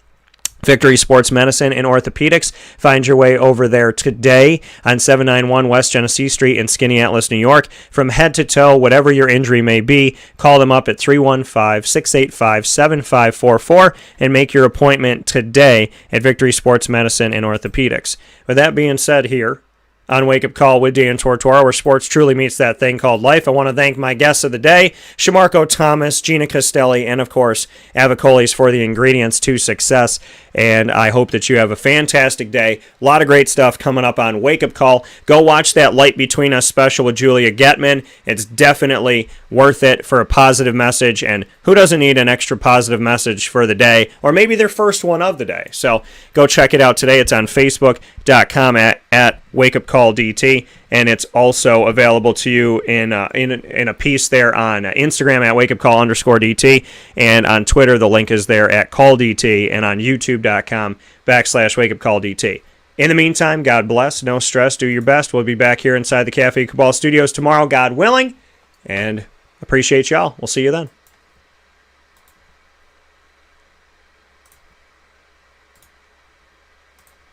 Victory Sports Medicine and Orthopedics. Find your way over there today on 791 West Genesee Street in Skaneateles, New York. From head to toe, whatever your injury may be, call them up at 315-685-7544 and make your appointment today at Victory Sports Medicine and Orthopedics. With that being said here, on Wake Up Call with Dan Tortora, where sports truly meets that thing called life. I want to thank my guests of the day, Shamarko Thomas, Gina Castelli, and of course, Avicolli's for the ingredients to success. And I hope that you have a fantastic day. A lot of great stuff coming up on Wake Up Call. Go watch that Light Between Us special with Julia Getman. It's definitely worth it for a positive message. And who doesn't need an extra positive message for the day, or maybe their first one of the day? So go check it out today. It's on Facebook.com at Wake Up Call Call DT, and it's also available to you in a piece there on Instagram at wakeupcall_DT, and on Twitter the link is there at Call DT, and on YouTube.com/wakeupcallDT. In the meantime, God bless, no stress, do your best. We'll be back here inside the Cafe Cabal Studios tomorrow, God willing, and appreciate y'all. We'll see you then.